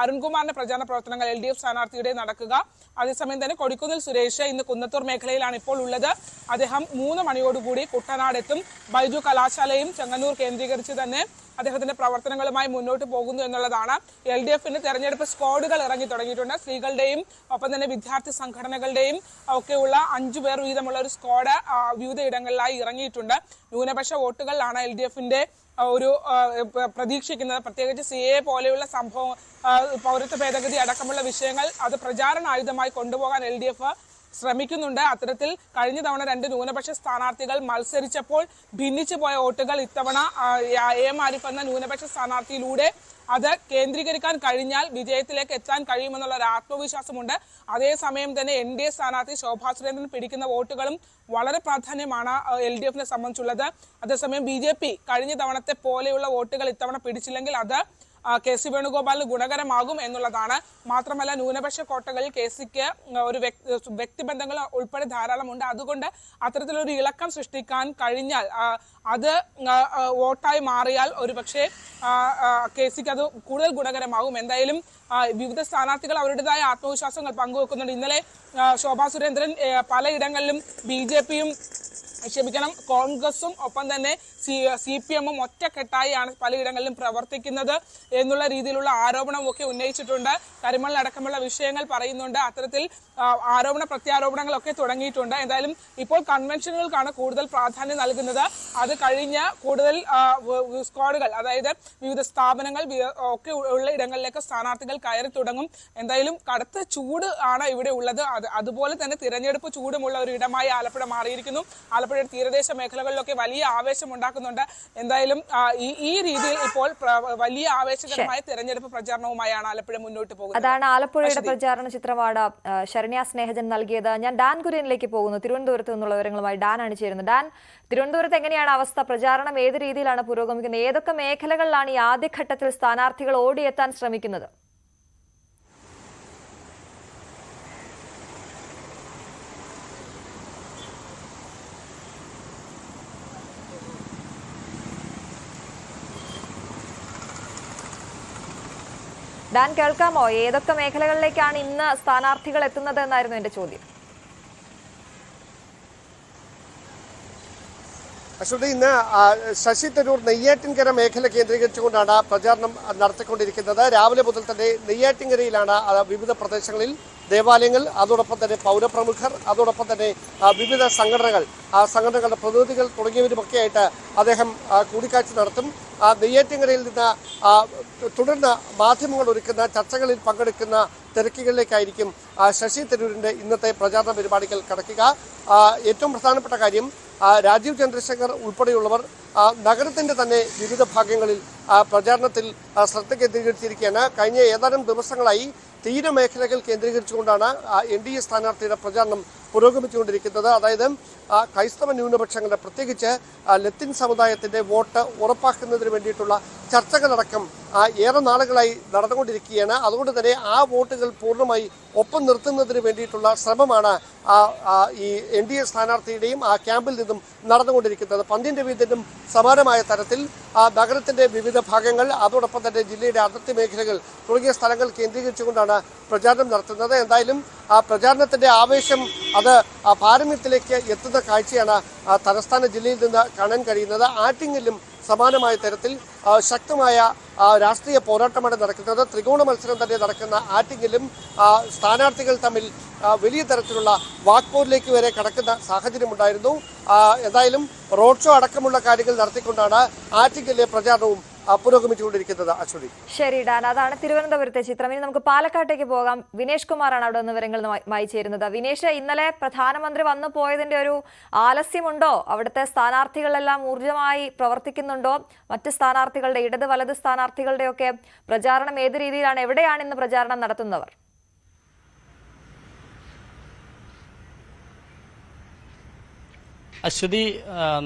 അരുൺകുമാറിന്റെ പ്രചാരണ പ്രവർത്തനങ്ങൾ LDF സ്ഥാനാർത്ഥിയുടെ നടക്കുക. അതേസമയം തന്നെ കൊടിക്കുന്നിൽ സുരേഷ് ഇന്ന് കുന്നത്തൂർ മേഖലയിലാണ് ഇപ്പോൾ ഉള്ളത്. അദ്ദേഹം 3 മണിയോടുകൂടി കുട്ടനാടെത്തും. ബൈജു കലാശാലയും ചെങ്ങന്നൂർ കേന്ദ്രീകരിച്ച് തന്നെ അദ്ദേഹത്തിന്റെ പ്രവർത്തനങ്ങളുമായി മുന്നോട്ട് പോകുന്നു എന്നുള്ളതാണ്. LDFന്റെ തെരഞ്ഞെടുപ്പ് സ്ക്വാഡുകൾ ഇറങ്ങി തുടങ്ങിയിട്ടുണ്ട്. സ്ത്രീകളുടെയും ഒപ്പം തന്നെ വിദ്യാർത്ഥി സംഘടനകളുടെയും ഒക്കെയുള്ള 5 പേർ വീതമുള്ള ഒരു സ്ക്വാഡ് വിവിധ ഇടങ്ങളിലായി ഇറങ്ങിയിട്ടുണ്ട്. ന്യൂനപക്ഷ വോട്ടുകളിലാണ് LDFന്റെ ഒരു പ്രതീക്ഷിക്കുന്നത്. പ്രത്യേകിച്ച് CAA പോലെയുള്ള സംഭവം, പൗരത്വ ഭേദഗതി അടക്കമുള്ള വിഷയങ്ങൾ അത് പ്രചാരണ ആയുധമായി കൊണ്ടുപോകാൻ LDF ശ്രമിക്കുന്നുണ്ട്. അത്തരത്തിൽ കഴിഞ്ഞ തവണ 2 ന്യൂനപക്ഷ സ്ഥാനാർത്ഥികൾ മത്സരിച്ചപ്പോൾ ഭിന്നിച്ചു പോയ വോട്ടുകൾ ഇത്തവണ AM ആരിഫ് എന്ന ന്യൂനപക്ഷ സ്ഥാനാർത്ഥിയിലൂടെ അത് കേന്ദ്രീകരിക്കാൻ കഴിഞ്ഞാൽ വിജയത്തിലേക്ക് എത്താൻ കഴിയുമെന്നുള്ള ഒരു ആത്മവിശ്വാസമുണ്ട്. അതേസമയം തന്നെ NDA സ്ഥാനാർത്ഥി ശോഭാ സുരേന്ദ്രൻ പിടിക്കുന്ന വോട്ടുകളും വളരെ പ്രാധാന്യമാണ് LDF സംബന്ധിച്ചുള്ളത്. അതേസമയം BJP കഴിഞ്ഞ തവണത്തെ പോലെയുള്ള വോട്ടുകൾ ഇത്തവണ പിടിച്ചില്ലെങ്കിൽ അത് KC വേണുഗോപാലിന് ഗുണകരമാകും എന്നുള്ളതാണ്. മാത്രമല്ല ന്യൂനപക്ഷ കോട്ടകളിൽ KCക്ക് ഒരു വ്യക്തിബന്ധങ്ങൾ ഉൾപ്പെടെ ധാരാളമുണ്ട്. അതുകൊണ്ട് അത്തരത്തിലൊരു ഇളക്കം സൃഷ്ടിക്കാൻ കഴിഞ്ഞാൽ അത് വോട്ടായി മാറിയാൽ ഒരുപക്ഷെ KCക്ക് അത് കൂടുതൽ ഗുണകരമാകും. എന്തായാലും വിവിധ സ്ഥാനാർത്ഥികൾ അവരുടേതായ ആത്മവിശ്വാസങ്ങൾ പങ്കുവെക്കുന്നുണ്ട്. ഇന്നലെ ശോഭാ സുരേന്ദ്രൻ പലയിടങ്ങളിലും BJPയും കോൺഗ്രസും ഒപ്പം തന്നെ CPM-ഉം ഒറ്റക്കെട്ടായാണ് പലയിടങ്ങളിലും പ്രവർത്തിക്കുന്നത് എന്നുള്ള രീതിയിലുള്ള ആരോപണമൊക്കെ ഉന്നയിച്ചിട്ടുണ്ട്. കരിമണലടക്കമുള്ള വിഷയങ്ങൾ പറയുന്നുണ്ട്. അത്തരത്തിൽ ആരോപണ പ്രത്യാരോപണങ്ങളൊക്കെ തുടങ്ങിയിട്ടുണ്ട്. എന്തായാലും ഇപ്പോൾ കൺവെൻഷനുകൾക്കാണ് കൂടുതൽ പ്രാധാന്യം നൽകുന്നത്. അത് കഴിഞ്ഞ് കൂടുതൽ സ്ക്വാഡുകൾ, അതായത് വിവിധ സ്ഥാപനങ്ങൾ ഒക്കെ ഉള്ള ഇടങ്ങളിലേക്ക് സ്ഥാനാർത്ഥികൾ കയറി തുടങ്ങും. എന്തായാലും കടുത്ത ചൂട് ആണ് ഇവിടെ ഉള്ളത്. അതുപോലെ തന്നെ തിരഞ്ഞെടുപ്പ് ചൂടുമുള്ള ഒരു ഇടമായി ആലപ്പുഴ മാറിയിരിക്കുന്നു. ആലപ്പുഴ തീരദേശ മേഖലകളിലൊക്കെ വലിയ ആവേശം ഉണ്ടാക്കുന്നുണ്ട്. എന്തായാലും ഈ രീതിയിൽ ഇപ്പോൾ വലിയ ആവേശകരമായ തെരഞ്ഞെടുപ്പ് പ്രചാരണവുമായാണ് ആലപ്പുഴ മുന്നോട്ട് പോകുന്നത്. അതാണ് ആലപ്പുഴയുടെ പ്രചാരണ ചിത്രമാണ് ശരണ്യ സ്നേഹജൻ നൽകിയത്. ഞാൻ ഡാൻ കുര്യനിലേക്ക് പോകുന്നു. തിരുവനന്തപുരത്ത് നിന്നുള്ള വിവരങ്ങളുമായി ഡാൻ ആണ് ചേരുന്നത്. ഡാൻ, തിരുവനന്തപുരത്ത് എങ്ങനെയാണ് അവസ്ഥ? പ്രചാരണം ഏത് രീതിയിലാണ് പുരോഗമിക്കുന്നത്? ഏതൊക്കെ മേഖലകളിലാണ് ഈ ആദ്യഘട്ടത്തിൽ സ്ഥാനാർത്ഥികൾ ഓടിയെത്താൻ ശ്രമിക്കുന്നത്? ഡാൻ, കേൾക്കാമോ? ഏതൊക്കെ മേഖലകളിലേക്കാണ് ഇന്ന് സ്ഥാനാർത്ഥികൾ എത്തുന്നത് എന്നായിരുന്നു എന്റെ ചോദ്യം. അശ്വതി, ഇന്ന് ശശി തരൂർ നെയ്യാറ്റിൻകര മേഖല കേന്ദ്രീകരിച്ചുകൊണ്ടാണ് പ്രചാരണം നടത്തിക്കൊണ്ടിരിക്കുന്നത്. രാവിലെ മുതൽ തന്നെ നെയ്യാറ്റിൻകരയിലാണ് വിവിധ പ്രദേശങ്ങളിൽ ദേവാലയങ്ങൾ, അതോടൊപ്പം തന്നെ പൗരപ്രമുഖർ, അതോടൊപ്പം തന്നെ വിവിധ സംഘടനകൾ, സംഘടനകളുടെ പ്രതിനിധികൾ തുടങ്ങിയവരുമൊക്കെ ആയിട്ട് അദ്ദേഹം കൂടിക്കാഴ്ച നടത്തും. നെയ്യാറ്റിൻകരയിൽ നിന്ന് തുടർന്ന് മാധ്യമങ്ങൾ ഒരുക്കുന്ന ചർച്ചകളിൽ പങ്കെടുക്കുന്ന തിരക്കുകളിലേക്കായിരിക്കും ശശി തരൂരിന്റെ ഇന്നത്തെ പ്രചാരണ പരിപാടികൾ കടക്കുക. ഏറ്റവും പ്രധാനപ്പെട്ട കാര്യം, രാജീവ് ചന്ദ്രശേഖർ ഉൾപ്പെടെയുള്ളവർ നഗരത്തിന്റെ തന്നെ വിവിധ ഭാഗങ്ങളിൽ പ്രചാരണത്തിൽ ശ്രദ്ധ കേന്ദ്രീകരിച്ചിരിക്കുകയാണ്. കഴിഞ്ഞ ഏതാനും ദിവസങ്ങളായി തീരമേഖലകൾ കേന്ദ്രീകരിച്ചുകൊണ്ടാണ് NDA സ്ഥാനാർത്ഥിയുടെ പ്രചാരണം പുരോഗമിച്ചുകൊണ്ടിരിക്കുന്നത്. അതായത് ക്രൈസ്തവ ന്യൂനപക്ഷങ്ങളുടെ, പ്രത്യേകിച്ച് ലത്തിൻ സമുദായത്തിന്റെ വോട്ട് ഉറപ്പാക്കുന്നതിന് വേണ്ടിയിട്ടുള്ള ചർച്ചകളടക്കം ഏറെ നാളുകളായി നടന്നുകൊണ്ടിരിക്കുകയാണ്. അതുകൊണ്ട് തന്നെ ആ വോട്ടുകൾ പൂർണ്ണമായി ഒപ്പം നിർത്തുന്നതിന് വേണ്ടിയിട്ടുള്ള ശ്രമമാണ് ഈ NDA സ്ഥാനാർത്ഥിയുടെയും ആ ക്യാമ്പിൽ നിന്നും നടന്നുകൊണ്ടിരിക്കുന്നത്. പന്ത്യൻ രവീന്ദ്രനും സമാനമായ തരത്തിൽ നഗരത്തിന്റെ വിവിധ ഭാഗങ്ങൾ, അതോടൊപ്പം തന്നെ ജില്ലയുടെ അതിർത്തി മേഖലകൾ തുടങ്ങിയ സ്ഥലങ്ങൾ കേന്ദ്രീകരിച്ചുകൊണ്ടാണ് പ്രചാരണം നടത്തുന്നത്. എന്തായാലും ആ പ്രചാരണത്തിന്റെ ആവേശം അത് പാരമ്യത്തിലേക്ക് എത്തുന്ന കാഴ്ചയാണ് തലസ്ഥാന ജില്ലയിൽ നിന്ന് കാണാൻ കഴിയുന്നത്. ആറ്റിങ്ങലിലും സമാനമായ തരത്തിൽ ശക്തമായ രാഷ്ട്രീയ പോരാട്ടമാണ് നടക്കുന്നത്. ത്രികോണ മത്സരം തന്നെ നടക്കുന്ന ആറ്റിങ്ങലും സ്ഥാനാർത്ഥികൾ തമ്മിൽ വലിയ തരത്തിലുള്ള വാക്പോരിലേക്ക് വരെ കടക്കുന്ന സാഹചര്യമുണ്ടായിരുന്നു. എന്തായാലും റോഡ് ഷോ അടക്കമുള്ള കാര്യങ്ങൾ നടത്തിക്കൊണ്ടാണ് ആറ്റിങ്ങലിലെ പ്രചാരണവും പുരോഗമിച്ചുകൊണ്ടിരിക്കുന്നത്. അശ്വതി, ശരി ഡാൻ, അതാണ് തിരുവനന്തപുരത്തെ ചിത്രം. ഇനി നമുക്ക് പാലക്കാട്ടേക്ക് പോകാം. വിനേഷ് കുമാറാണ് അവിടെ നിന്ന് വിവരങ്ങളുമായി ചേരുന്നത്. വിനേഷ്, ഇന്നലെ പ്രധാനമന്ത്രി വന്നു പോയതിന്റെ ഒരു ആലസ്യമുണ്ടോ? അവിടുത്തെ സ്ഥാനാർത്ഥികളെല്ലാം ഊർജ്ജമായി പ്രവർത്തിക്കുന്നുണ്ടോ? മറ്റ് സ്ഥാനാർത്ഥികളുടെ, ഇടത് വലത് സ്ഥാനാർത്ഥികളുടെ ഒക്കെ പ്രചാരണം ഏത് രീതിയിലാണ്? എവിടെയാണ് ഇന്ന് പ്രചാരണം നടത്തുന്നവർ? അശ്വതി,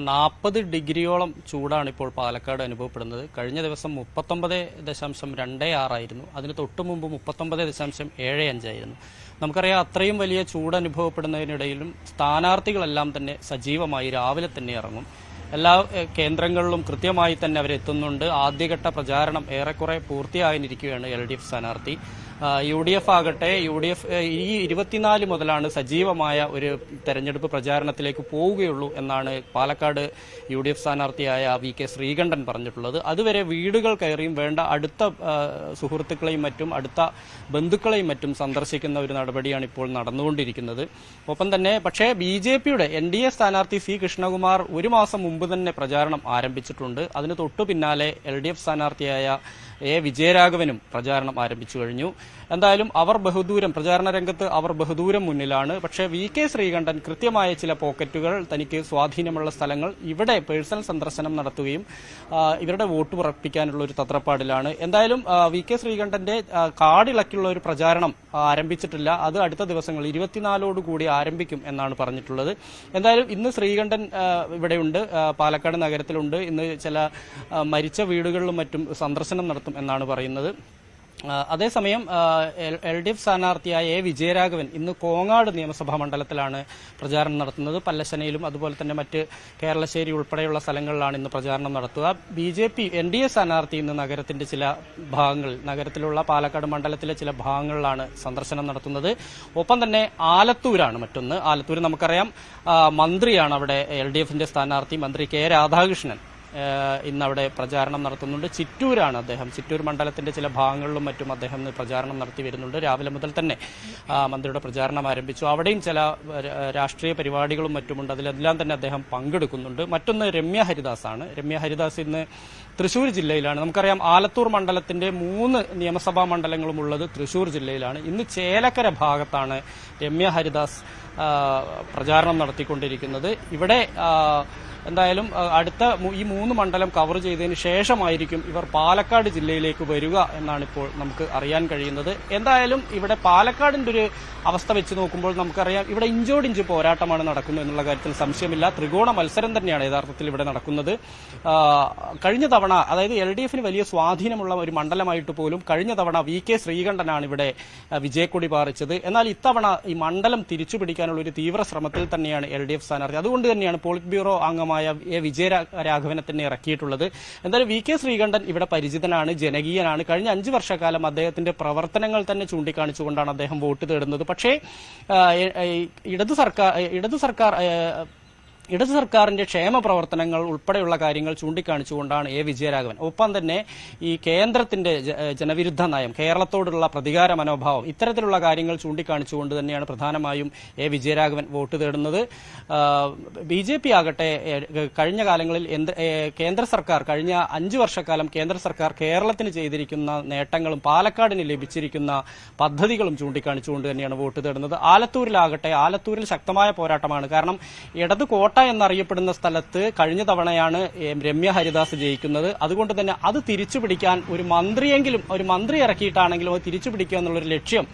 40 ഡിഗ്രിയോളം ചൂടാണ് ഇപ്പോൾ പാലക്കാട് അനുഭവപ്പെടുന്നത്. കഴിഞ്ഞ ദിവസം 39.26 ആയിരുന്നു. അതിന് തൊട്ടു മുമ്പ് 39.75 ആയിരുന്നു. നമുക്കറിയാം, അത്രയും വലിയ ചൂട് അനുഭവപ്പെടുന്നതിനിടയിലും സ്ഥാനാർത്ഥികളെല്ലാം തന്നെ സജീവമായി രാവിലെ തന്നെ ഇറങ്ങും. എല്ലാ കേന്ദ്രങ്ങളിലും കൃത്യമായി തന്നെ അവരെത്തുന്നുണ്ട്. ആദ്യഘട്ട പ്രചാരണം ഏറെക്കുറെ പൂർത്തിയായിരിക്കുകയാണ് LDF സ്ഥാനാർത്ഥി. UDF ആകട്ടെ, ഈ 24 മുതലാണ് സജീവമായ ഒരു തെരഞ്ഞെടുപ്പ് പ്രചാരണത്തിലേക്ക് പോവുകയുള്ളൂ എന്നാണ് പാലക്കാട് UDF സ്ഥാനാർത്ഥിയായ VK ശ്രീകണ്ഠൻ പറഞ്ഞിട്ടുള്ളത്. അതുവരെ വീടുകൾ കയറിയും വേണ്ട അടുത്ത സുഹൃത്തുക്കളെയും മറ്റും അടുത്ത ബന്ധുക്കളെയും മറ്റും സന്ദർശിക്കുന്ന ഒരു നടപടിയാണ് ഇപ്പോൾ നടന്നുകൊണ്ടിരിക്കുന്നത്. ഒപ്പം തന്നെ പക്ഷേ BJPയുടെ NDA സ്ഥാനാർത്ഥി C കൃഷ്ണകുമാർ ഒരു മാസം മുമ്പ് തന്നെ പ്രചാരണം ആരംഭിച്ചിട്ടുണ്ട്. അതിന് തൊട്ടു പിന്നാലെ LDF സ്ഥാനാർത്ഥിയായ A വിജയരാഘവനും പ്രചാരണം ആരംഭിച്ചു കഴിഞ്ഞു. എന്തായാലും അവർ ബഹുദൂരം പ്രചാരണ രംഗത്ത് അവർ ബഹുദൂരം മുന്നിലാണ്. പക്ഷേ VK ശ്രീകണ്ഠൻ കൃത്യമായ ചില പോക്കറ്റുകൾ, തനിക്ക് സ്വാധീനമുള്ള സ്ഥലങ്ങൾ, ഇവിടെ പേഴ്സണൽ സന്ദർശനം നടത്തുകയും ഇവരുടെ വോട്ട് ഉറപ്പിക്കാനുള്ള ഒരു തത്രപ്പാടിലാണ്. എന്തായാലും VK ശ്രീകണ്ഠന്റെ കാടിളക്കിയുള്ള ഒരു പ്രചാരണം ആരംഭിച്ചിട്ടില്ല. അത് അടുത്ത ദിവസങ്ങൾ 24 ആരംഭിക്കും എന്നാണ് പറഞ്ഞിട്ടുള്ളത്. എന്തായാലും ഇന്ന് ശ്രീകണ്ഠൻ ഇവിടെയുണ്ട്, പാലക്കാട് നഗരത്തിലുണ്ട്. ഇന്ന് ചില മരിച്ച വീടുകളിലും മറ്റും സന്ദർശനം നടത്തും എന്നാണ് പറയുന്നത്. അതേസമയം LDF സ്ഥാനാർത്ഥിയായ A. വിജയരാഘവൻ ഇന്ന് കോങ്ങാട് നിയമസഭാ മണ്ഡലത്തിലാണ് പ്രചാരണം നടത്തുന്നത്. പല്ലശ്ശനയിലും അതുപോലെ തന്നെ മറ്റ് കേരളശ്ശേരി ഉൾപ്പെടെയുള്ള സ്ഥലങ്ങളിലാണ് ഇന്ന് പ്രചാരണം നടത്തുക. BJP NDA സ്ഥാനാർത്ഥി ഇന്ന് നഗരത്തിന്റെ ചില ഭാഗങ്ങൾ, നഗരത്തിലുള്ള പാലക്കാട് മണ്ഡലത്തിലെ ചില ഭാഗങ്ങളിലാണ് സന്ദർശനം നടത്തുന്നത്. ഒപ്പം തന്നെ ആലത്തൂരാണ് മറ്റൊന്ന്. ആലത്തൂർ നമുക്കറിയാം, മന്ത്രിയാണ് അവിടെ LDFന്റെ സ്ഥാനാർത്ഥി, മന്ത്രി K. രാധാകൃഷ്ണൻ ഇന്നവിടെ പ്രചാരണം നടത്തുന്നുണ്ട്. ചിറ്റൂരാണ് അദ്ദേഹം. ചിറ്റൂർ മണ്ഡലത്തിന്റെ ചില ഭാഗങ്ങളിലും മറ്റും അദ്ദേഹം പ്രചാരണം നടത്തി വരുന്നുണ്ട്. രാവിലെ മുതൽ തന്നെ മന്ത്രിയുടെ പ്രചാരണം ആരംഭിച്ചു. അവിടെയും ചില രാഷ്ട്രീയ പരിപാടികളും മറ്റുമുണ്ട്. അതിലെല്ലാം തന്നെ അദ്ദേഹം പങ്കെടുക്കുന്നുണ്ട്. മറ്റൊന്ന് രമ്യ ഹരിദാസ് ആണ്. രമ്യ ഹരിദാസ് ഇന്ന് തൃശൂർ ജില്ലയിലാണ്. നമുക്കറിയാം ആലത്തൂർ മണ്ഡലത്തിന്റെ 3 നിയമസഭാ മണ്ഡലങ്ങളും ഉള്ളത് തൃശൂർ ജില്ലയിലാണ്. ഇന്ന് ചേലക്കര ഭാഗത്താണ് രമ്യ ഹരിദാസ് പ്രചാരണം നടത്തിക്കൊണ്ടിരിക്കുന്നത്. ഇവിടെ എന്തായാലും അടുത്ത ഈ 3 മണ്ഡലം കവർ ചെയ്തതിന് ശേഷമായിരിക്കും ഇവർ പാലക്കാട് ജില്ലയിലേക്ക് വരിക എന്നാണ് ഇപ്പോൾ നമുക്ക് അറിയാൻ കഴിയുന്നത്. എന്തായാലും ഇവിടെ പാലക്കാടിന്റെ ഒരു അവസ്ഥ വെച്ച് നോക്കുമ്പോൾ നമുക്കറിയാം, ഇവിടെ ഇഞ്ചോടിഞ്ച് പോരാട്ടമാണ് നടക്കുന്നത് എന്നുള്ള കാര്യത്തിൽ സംശയമില്ല. ത്രികോണ മത്സരം തന്നെയാണ് യഥാർത്ഥത്തിൽ ഇവിടെ നടക്കുന്നത്. കഴിഞ്ഞ തവണ, അതായത് LDFന് വലിയ സ്വാധീനമുള്ള ഒരു മണ്ഡലമായിട്ട് പോലും കഴിഞ്ഞ തവണ VK ശ്രീകണ്ഠനാണ് ഇവിടെ വിജയക്കൊടി പാറിച്ചത്. എന്നാൽ ഇത്തവണ ഈ മണ്ഡലം തിരിച്ചുപിടിക്കാനുള്ള ഒരു തീവ്ര ശ്രമത്തിൽ തന്നെയാണ് LDF സ്ഥാനാർത്ഥി. അതുകൊണ്ട് തന്നെയാണ് പോളിറ്റ് ബ്യൂറോ അംഗമായ A. വിജയരാഘവനെ തന്നെ ഇറക്കിയിട്ടുള്ളത്. എന്തായാലും VK ശ്രീകണ്ഠൻ ഇവിടെ പരിചിതനാണ്, ജനകീയനാണ്. കഴിഞ്ഞ 5 വർഷക്കാലം അദ്ദേഹത്തിന്റെ പ്രവർത്തനങ്ങൾ തന്നെ ചൂണ്ടിക്കാണിച്ചുകൊണ്ടാണ് അദ്ദേഹം വോട്ട് തേടുന്നത്. പക്ഷേ ഇടതു സർക്കാരിന്റെ ക്ഷേമ പ്രവർത്തനങ്ങൾ ഉൾപ്പെടെയുള്ള കാര്യങ്ങൾ ചൂണ്ടിക്കാണിച്ചുകൊണ്ടാണ് A. വിജയരാഘവൻ, ഒപ്പം തന്നെ ഈ കേന്ദ്രത്തിന്റെ ജനവിരുദ്ധ നയം, കേരളത്തോടുള്ള പ്രതികാര മനോഭാവം, ഇത്തരത്തിലുള്ള കാര്യങ്ങൾ ചൂണ്ടിക്കാണിച്ചുകൊണ്ട് തന്നെയാണ് പ്രധാനമായും A. വിജയരാഘവൻ വോട്ട് തേടുന്നത്. BJP ആകട്ടെ കഴിഞ്ഞ കാലങ്ങളിൽ കേന്ദ്ര സർക്കാർ, കഴിഞ്ഞ 5 വർഷക്കാലം കേന്ദ്ര സർക്കാർ കേരളത്തിന് ചെയ്തിരിക്കുന്ന നേട്ടങ്ങളും പാലക്കാടിന് ലഭിച്ചിരിക്കുന്ന പദ്ധതികളും ചൂണ്ടിക്കാണിച്ചുകൊണ്ട് തന്നെയാണ് വോട്ട് തേടുന്നത്. ആലത്തൂരിൽ ശക്തമായ പോരാട്ടമാണ്. കാരണം ഇടതു കോട്ട എന്നറിയപ്പെടുന്ന സ്ഥലത്ത് കഴിഞ്ഞ തവണയാണ് രമ്യ ഹരിദാസ് ജയിക്കുന്നത്. അതുകൊണ്ട് തന്നെ അത് തിരിച്ചുപിടിക്കാൻ ഒരു മന്ത്രി ഇറക്കിയിട്ടാണെങ്കിലും അത് തിരിച്ചുപിടിക്കുക എന്നുള്ളൊരു ലക്ഷ്യം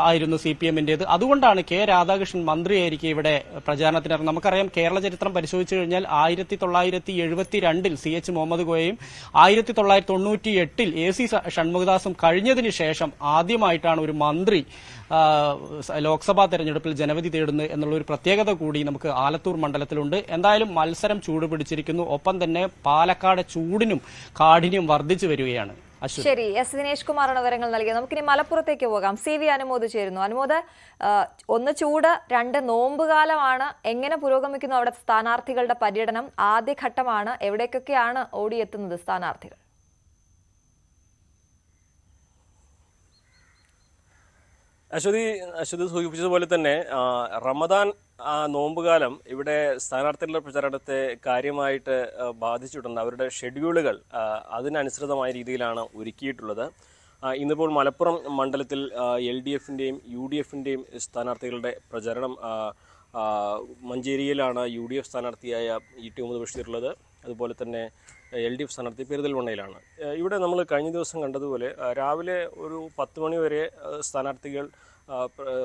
ആയിരുന്നു CPMന്റേത്. അതുകൊണ്ടാണ് K. രാധാകൃഷ്ണൻ മന്ത്രിയായിരിക്കും ഇവിടെ പ്രചാരണത്തിനിറങ്ങുന്നത്. നമുക്കറിയാം, കേരള ചരിത്രം പരിശോധിച്ചു കഴിഞ്ഞാൽ 1972 CH മുഹമ്മദ് കോയയും 1998 AC ഷൺമുഖദാസും കഴിഞ്ഞതിന് ശേഷം ആദ്യമായിട്ടാണ് ഒരു മന്ത്രി ലോക്സഭാ തെരഞ്ഞെടുപ്പിൽ ജനവിധി തേടുന്നത് എന്നുള്ള ഒരു പ്രത്യേകത കൂടി നമുക്ക് ആലത്തൂർ മണ്ഡലത്തിലുണ്ട്. എന്തായാലും മത്സരം ചൂടുപിടിച്ചിരിക്കുന്നു. ഒപ്പം തന്നെ പാലക്കാട് ചൂടിനും കാഠിന്യം വർദ്ധിച്ചു വരികയാണ്. ശരി, S. ദിനേഷ് കുമാറാണ് വിവരങ്ങൾ നൽകിയത്. നമുക്കിനി മലപ്പുറത്തേക്ക് പോകാം. CV അനുമോദ് ചേരുന്നു. അനുമോദ്, 1 ചൂട്, 2 നോമ്പുകാലമാണ്. എങ്ങനെ പുരോഗമിക്കുന്നു അവിടെ സ്ഥാനാർത്ഥികളുടെ പര്യടനം? ആദ്യഘട്ടമാണ്. എവിടേക്കൊക്കെയാണ് ഓടിയെത്തുന്നത് സ്ഥാനാർത്ഥികൾ? അശ്വതി സൂചിപ്പിച്ചതുപോലെ തന്നെ റമദാൻ നോമ്പുകാലം ഇവിടെ സ്ഥാനാർത്ഥികളുടെ പ്രചാരണത്തെ കാര്യമായിട്ട് ബാധിച്ചിട്ടുണ്ട്. അവരുടെ ഷെഡ്യൂളുകൾ അതിനനുസൃതമായ രീതിയിലാണ് ഒരുക്കിയിട്ടുള്ളത്. ഇന്നിപ്പോൾ മലപ്പുറം മണ്ഡലത്തിൽ LDFന്റെയും UDFന്റെയും സ്ഥാനാർത്ഥികളുടെ പ്രചരണം മഞ്ചേരിയിലാണ് UDF സ്ഥാനാർത്ഥിയായ E.T. മുഹമ്മദ് ബഷീർ ഉള്ളത്. അതുപോലെ തന്നെ LDF സ്ഥാനാർത്ഥി പെരിന്തൽമണ്ണയിലാണ്. ഇവിടെ നമ്മൾ കഴിഞ്ഞ ദിവസം കണ്ടതുപോലെ രാവിലെ ഒരു 10 മണി വരെ സ്ഥാനാർത്ഥികൾ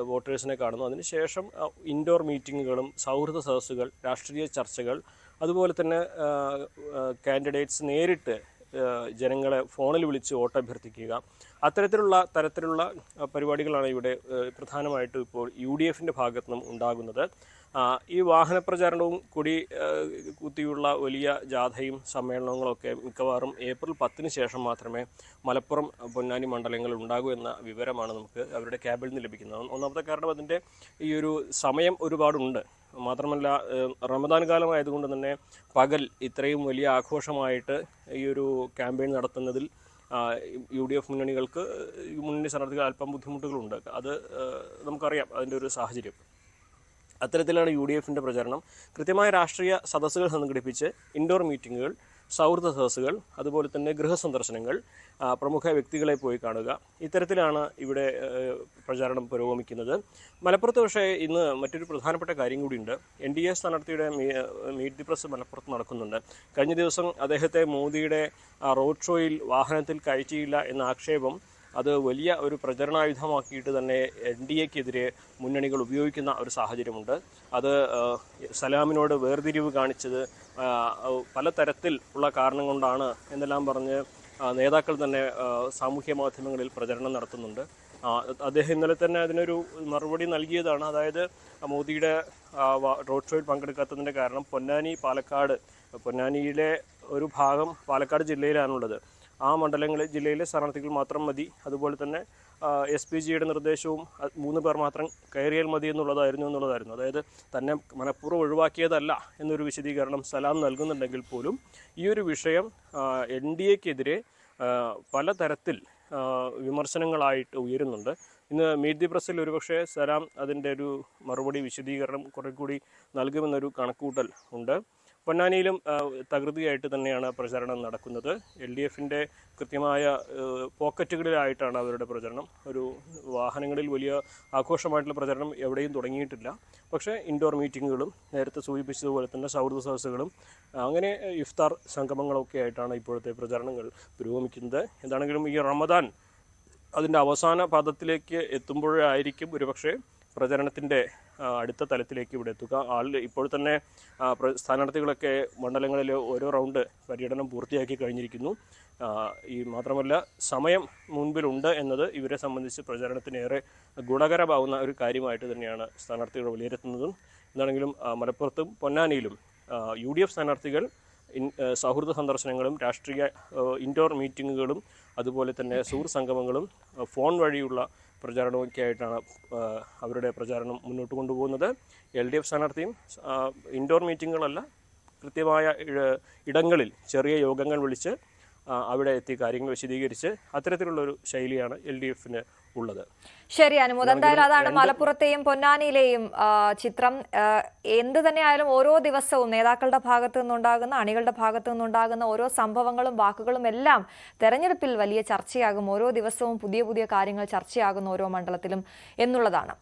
വോട്ടേഴ്സിനെ കാണുന്നു. അതിനുശേഷം ഇൻഡോർ മീറ്റിങ്ങുകളും സൗഹൃദ സദസ്സുകൾ, രാഷ്ട്രീയ ചർച്ചകൾ, അതുപോലെ തന്നെ കാൻഡിഡേറ്റ്സ് നേരിട്ട് ജനങ്ങളെ ഫോണിൽ വിളിച്ച് വോട്ടഭ്യർത്ഥിക്കുക, തരത്തിലുള്ള പരിപാടികളാണ് ഇവിടെ പ്രധാനമായിട്ടും ഇപ്പോൾ UDFന്റെ ഭാഗത്തു നിന്നും ഉണ്ടാകുന്നത്. ഈ വാഹനപ്രചാരണവും കുത്തിയുള്ള വലിയ ജാഥയും സമ്മേളനങ്ങളൊക്കെ മിക്കവാറും ഏപ്രിൽ 10 ശേഷം മാത്രമേ മലപ്പുറം, പൊന്നാനി മണ്ഡലങ്ങളിൽ ഉണ്ടാകൂ എന്ന വിവരമാണ് നമുക്ക് അവരുടെ ക്യാബിൽ നിന്ന് ലഭിക്കുന്നത്. ഒന്നാമത്തെ കാരണം അതിൻ്റെ ഈ ഒരു സമയം ഒരുപാടുണ്ട്. മാത്രമല്ല റമദാൻ കാലമായതുകൊണ്ട് തന്നെ പകൽ ഇത്രയും വലിയ ആഘോഷമായിട്ട് ഈ ഒരു ക്യാമ്പയിൻ നടത്തുന്നതിൽ UDF മുന്നണി സ്ഥാനാർത്ഥികൾ അല്പം ബുദ്ധിമുട്ടുകളുണ്ട്. അത് നമുക്കറിയാം, അതിൻ്റെ ഒരു സാഹചര്യം. അത്തരത്തിലാണ് UDFന്റെ പ്രചാരണം. കൃത്യമായ രാഷ്ട്രീയ സദസ്സുകൾ സംഘടിപ്പിച്ച് ഇൻഡോർ മീറ്റിങ്ങുകൾ, സൗഹൃദ സദസ്സുകൾ, അതുപോലെ തന്നെ ഗൃഹസന്ദർശനങ്ങൾ, പ്രമുഖ വ്യക്തികളെ പോയി കാണുക, ഇത്തരത്തിലാണ് ഇവിടെ പ്രചാരണം പുരോഗമിക്കുന്നത്. മലപ്പുറത്ത് പക്ഷേ ഇന്ന് മറ്റൊരു പ്രധാനപ്പെട്ട കാര്യം കൂടിയുണ്ട്. NDA സ്ഥാനാർത്ഥിയുടെ മീറ്റ് ദി പ്രസ് മലപ്പുറത്ത് നടക്കുന്നുണ്ട്. കഴിഞ്ഞ ദിവസം അദ്ദേഹത്തെ മോദിയുടെ റോഡ് ഷോയിൽ വാഹനത്തിൽ കയറ്റിയില്ല എന്ന ആക്ഷേപം അത് വലിയ ഒരു പ്രചരണായുധമാക്കിയിട്ട് തന്നെ NDAക്കെതിരെ മുന്നണികൾ ഉപയോഗിക്കുന്ന ഒരു സാഹചര്യമുണ്ട്. അത് സലാമിനോട് വേർതിരിവ് കാണിച്ചത് പലതരത്തിൽ ഉള്ള കാരണം കൊണ്ടാണ് എന്നെല്ലാം പറഞ്ഞ് നേതാക്കൾ തന്നെ സാമൂഹ്യ മാധ്യമങ്ങളിൽ പ്രചരണം നടത്തുന്നുണ്ട്. അദ്ദേഹം ഇന്നലെ തന്നെ അതിനൊരു മറുപടി നൽകിയതാണ്. അതായത് മോദിയുടെ റോഡ് ഷോയിൽ പങ്കെടുക്കാത്തതിൻ്റെ കാരണം പൊന്നാനിയിലെ ഒരു ഭാഗം പാലക്കാട് ജില്ലയിലാണുള്ളത്. ആ ജില്ലയിലെ സ്ഥാനാർത്ഥികൾ മാത്രം മതി. അതുപോലെ തന്നെ SPGയുടെ നിർദ്ദേശവും 3 പേർ മാത്രം കയറിയാൽ മതി എന്നുള്ളതായിരുന്നു. അതായത് തന്നെ മനഃപൂർവ്വം ഒഴിവാക്കിയതല്ല എന്നൊരു വിശദീകരണം സലാം നൽകുന്നുണ്ടെങ്കിൽ പോലും ഈ ഒരു വിഷയം NDAക്കെതിരെ പലതരത്തിൽ വിമർശനങ്ങളായിട്ട് ഉയരുന്നുണ്ട്. ഇന്ന് മീറ്റ് ദി പ്രസ്സിൽ ഒരുപക്ഷെ സലാം അതിൻ്റെ ഒരു മറുപടി വിശദീകരണം കുറെ കൂടി നൽകുമെന്നൊരു കണക്കുകൂട്ടൽ ഉണ്ട്. പൊന്നാനിയിലും തകൃതിയായിട്ട് തന്നെയാണ് പ്രചരണം നടക്കുന്നത്. LDFൻ്റെ കൃത്യമായ പോക്കറ്റുകളിലായിട്ടാണ് അവരുടെ പ്രചരണം. ഒരു വാഹനങ്ങളിൽ വലിയ ആഘോഷമായിട്ടുള്ള പ്രചരണം എവിടെയും തുടങ്ങിയിട്ടില്ല. പക്ഷേ ഇൻഡോർ മീറ്റിങ്ങുകളും നേരത്തെ സൂചിപ്പിച്ചതുപോലെ തന്നെ സൗഹൃദ സദസ്സുകളും അങ്ങനെ ഇഫ്താർ സംഗമങ്ങളൊക്കെ ആയിട്ടാണ് ഇപ്പോഴത്തെ പ്രചരണങ്ങൾ പുരോഗമിക്കുന്നത്. എന്താണെങ്കിലും ഈ റമദാൻ അതിൻ്റെ അവസാന പാദത്തിലേക്ക് എത്തുമ്പോഴായിരിക്കും ഒരുപക്ഷെ പ്രചരണത്തിൻ്റെ അടുത്ത തലത്തിലേക്ക് ഇവിടെ എത്തുക. ഇപ്പോൾ തന്നെ സ്ഥാനാർത്ഥികളൊക്കെ മണ്ഡലങ്ങളിൽ ഓരോ റൗണ്ട് പര്യടനം പൂർത്തിയാക്കി കഴിഞ്ഞിരിക്കുന്നു. മാത്രമല്ല സമയം മുൻപിലുണ്ട് എന്നത് ഇവരെ സംബന്ധിച്ച് പ്രചരണത്തിനേറെ ഗുണകരമാവുന്ന ഒരു കാര്യമായിട്ട് തന്നെയാണ് സ്ഥാനാർത്ഥികൾ വിലയിരുത്തുന്നതും. എന്താണെങ്കിലും മലപ്പുറത്തും പൊന്നാനിയിലും UDF സ്ഥാനാർത്ഥികൾ സൗഹൃദ സന്ദർശനങ്ങളും രാഷ്ട്രീയ ഇൻഡോർ മീറ്റിങ്ങുകളും അതുപോലെ തന്നെ സുഹൃത്ത് സംഗമങ്ങളും ഫോൺ വഴിയുള്ള പ്രചാരണമൊക്കെ ആയിട്ടാണ് അവരുടെ പ്രചാരണം മുന്നോട്ട് കൊണ്ടുപോകുന്നത്. LDF സ്ഥാനാർത്ഥിയും ഇൻഡോർ മീറ്റിങ്ങുകളല്ല, കൃത്യമായ ഇടങ്ങളിൽ ചെറിയ യോഗങ്ങൾ വിളിച്ച് അവിടെ എത്തി കാര്യങ്ങൾ വിശദീകരിച്ച് അത്തരത്തിലുള്ളൊരു ശൈലിയാണ് LDFന് ഉള്ളത്. ശരി അനുമോദ്, എന്തായാലും അതാണ് മലപ്പുറത്തെയും പൊന്നാനിയിലെയും ചിത്രം. എന്ത് തന്നെയായാലും ഓരോ ദിവസവും നേതാക്കളുടെ ഭാഗത്തു നിന്നുണ്ടാകുന്ന, അണികളുടെ ഭാഗത്തു നിന്നുണ്ടാകുന്ന ഓരോ സംഭവങ്ങളും വാക്കുകളും എല്ലാം തെരഞ്ഞെടുപ്പിൽ വലിയ ചർച്ചയാകും. ഓരോ ദിവസവും പുതിയ പുതിയ കാര്യങ്ങൾ ചർച്ചയാകുന്ന ഓരോ മണ്ഡലത്തിലും എന്നുള്ളതാണ്.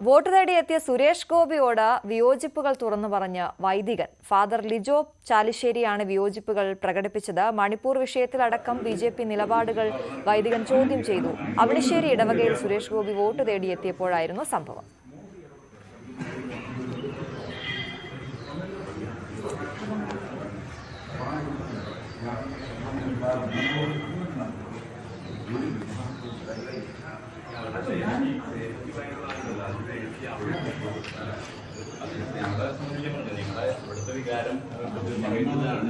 വോട്ട് തേടിയെത്തിയ സുരേഷ് ഗോപിയോട് വിയോജിപ്പുകൾ തുറന്നു പറഞ്ഞ് വൈദികൻ ഫാദർ ലിജോ ചാലിശ്ശേരിയാണ് വിയോജിപ്പുകൾ പ്രകടിപ്പിച്ചത്. മണിപ്പൂർ വിഷയത്തിലടക്കം BJP നിലപാടുകൾ വൈദികൻ ചോദ്യം ചെയ്തു. അവണിശ്ശേരി ഇടവകയിൽ സുരേഷ് ഗോപി വോട്ട് തേടിയെത്തിയപ്പോഴായിരുന്നു സംഭവം. ഞങ്ങളെ സംബന്ധിച്ചിടത്തോളം നിങ്ങളെ ഇവിടുത്തെ വികാരം പറയുന്നതാണ്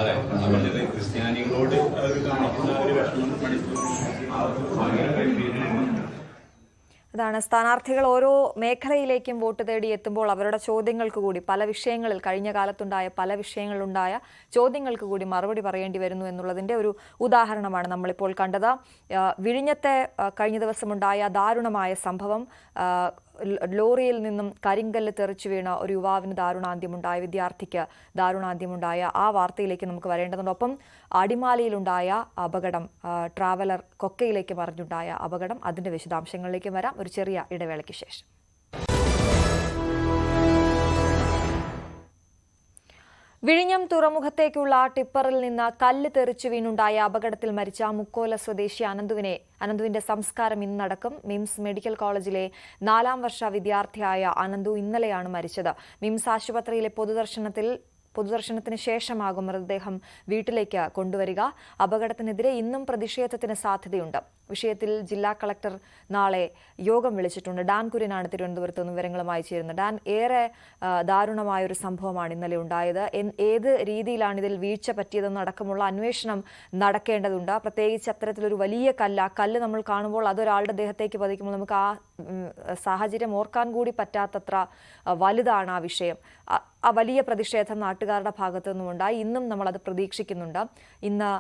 അതെ. അവരുടെ ക്രിസ്ത്യാനികളോട് അവർ കാണിക്കുന്ന ഒരു വിഷമം അതാണ് സ്ഥാനാർത്ഥികൾ ഓരോ മേഖലയിലേക്കും വോട്ട് തേടി എത്തുമ്പോൾ അവരുടെ ചോദ്യങ്ങൾക്ക് കൂടി പല വിഷയങ്ങളിൽ കഴിഞ്ഞ കാലത്തുണ്ടായ പല വിഷയങ്ങളിലുണ്ടായ ചോദ്യങ്ങൾക്ക് കൂടി മറുപടി പറയേണ്ടി വരുന്നു എന്നുള്ളതിൻ്റെ ഒരു ഉദാഹരണമാണ് നമ്മളിപ്പോൾ കണ്ടത്. വിഴിഞ്ഞത്തെ കഴിഞ്ഞ ദിവസമുണ്ടായ ദാരുണമായ സംഭവം, ലോറിയിൽ നിന്നും കരിങ്കല്ല് തെറിച്ചു വീണ ഒരു യുവാവിന് ദാരുണാന്ത്യമുണ്ടായ, വിദ്യാർത്ഥിക്ക് ദാരുണാന്ത്യമുണ്ടായ ആ വാർത്തയിലേക്ക് നമുക്ക് വരേണ്ടതുണ്ട്. ഒപ്പം അടിമാലിയിലുണ്ടായ അപകടം, ട്രാവലർ കൊക്കയിലേക്ക് മറിഞ്ഞുണ്ടായ അപകടം, അതിൻ്റെ വിശദാംശങ്ങളിലേക്ക് വരാം ഒരു ചെറിയ ഇടവേളയ്ക്ക് ശേഷം. വിഴിഞ്ഞം തുറമുഖത്തേക്കുള്ള ടിപ്പറിൽ നിന്ന് കല്ല് തെറിച്ചു വീണുണ്ടായ അപകടത്തിൽ മരിച്ച മുക്കോല സ്വദേശി അനന്തുവിന്റെ സംസ്കാരം ഇന്ന് നടക്കും. മിംസ് മെഡിക്കൽ കോളേജിലെ 4ാം വർഷ വിദ്യാർത്ഥിയായ അനന്തു ഇന്നലെയാണ് മരിച്ചത്. മിംസ് ആശുപത്രിയിലെ പൊതുദർശനത്തിന് ശേഷമാകും മൃതദേഹം വീട്ടിലേക്ക് കൊണ്ടുവരിക. അപകടത്തിനെതിരെ ഇന്നും പ്രതിഷേധത്തിന് സാധ്യതയുണ്ട്. വിഷയത്തിൽ ജില്ലാ കളക്ടർ നാളെ യോഗം വിളിച്ചിട്ടുണ്ട്. ഡാൻ കുര്യനാണ് തിരുവനന്തപുരത്ത് നിന്ന് വിവരങ്ങളുമായി ചേരുന്നത്. ഡാൻ, ഏറെ ദാരുണമായൊരു സംഭവമാണ് ഇന്നലെ ഉണ്ടായത്. ഏത് രീതിയിലാണ് ഇതിൽ വീഴ്ച പറ്റിയതെന്ന് അടക്കമുള്ള അന്വേഷണം നടക്കേണ്ടതുണ്ട്. പ്രത്യേകിച്ച് അത്തരത്തിലൊരു വലിയ കല്ല് നമ്മൾ കാണുമ്പോൾ അതൊരാളുടെ ദേഹത്തേക്ക് പതിക്കുമ്പോൾ നമുക്ക് ആ സാഹചര്യം ഓർക്കാൻ കൂടി പറ്റാത്തത്ര വലുതാണ് ആ വിഷയം. ആ വലിയ പ്രതിഷേധം നാട്ടുകാരുടെ ഭാഗത്തു നിന്നുമുണ്ടായി. ഇന്നും നമ്മളത് പ്രതീക്ഷിക്കുന്നുണ്ട്. ഇന്ന്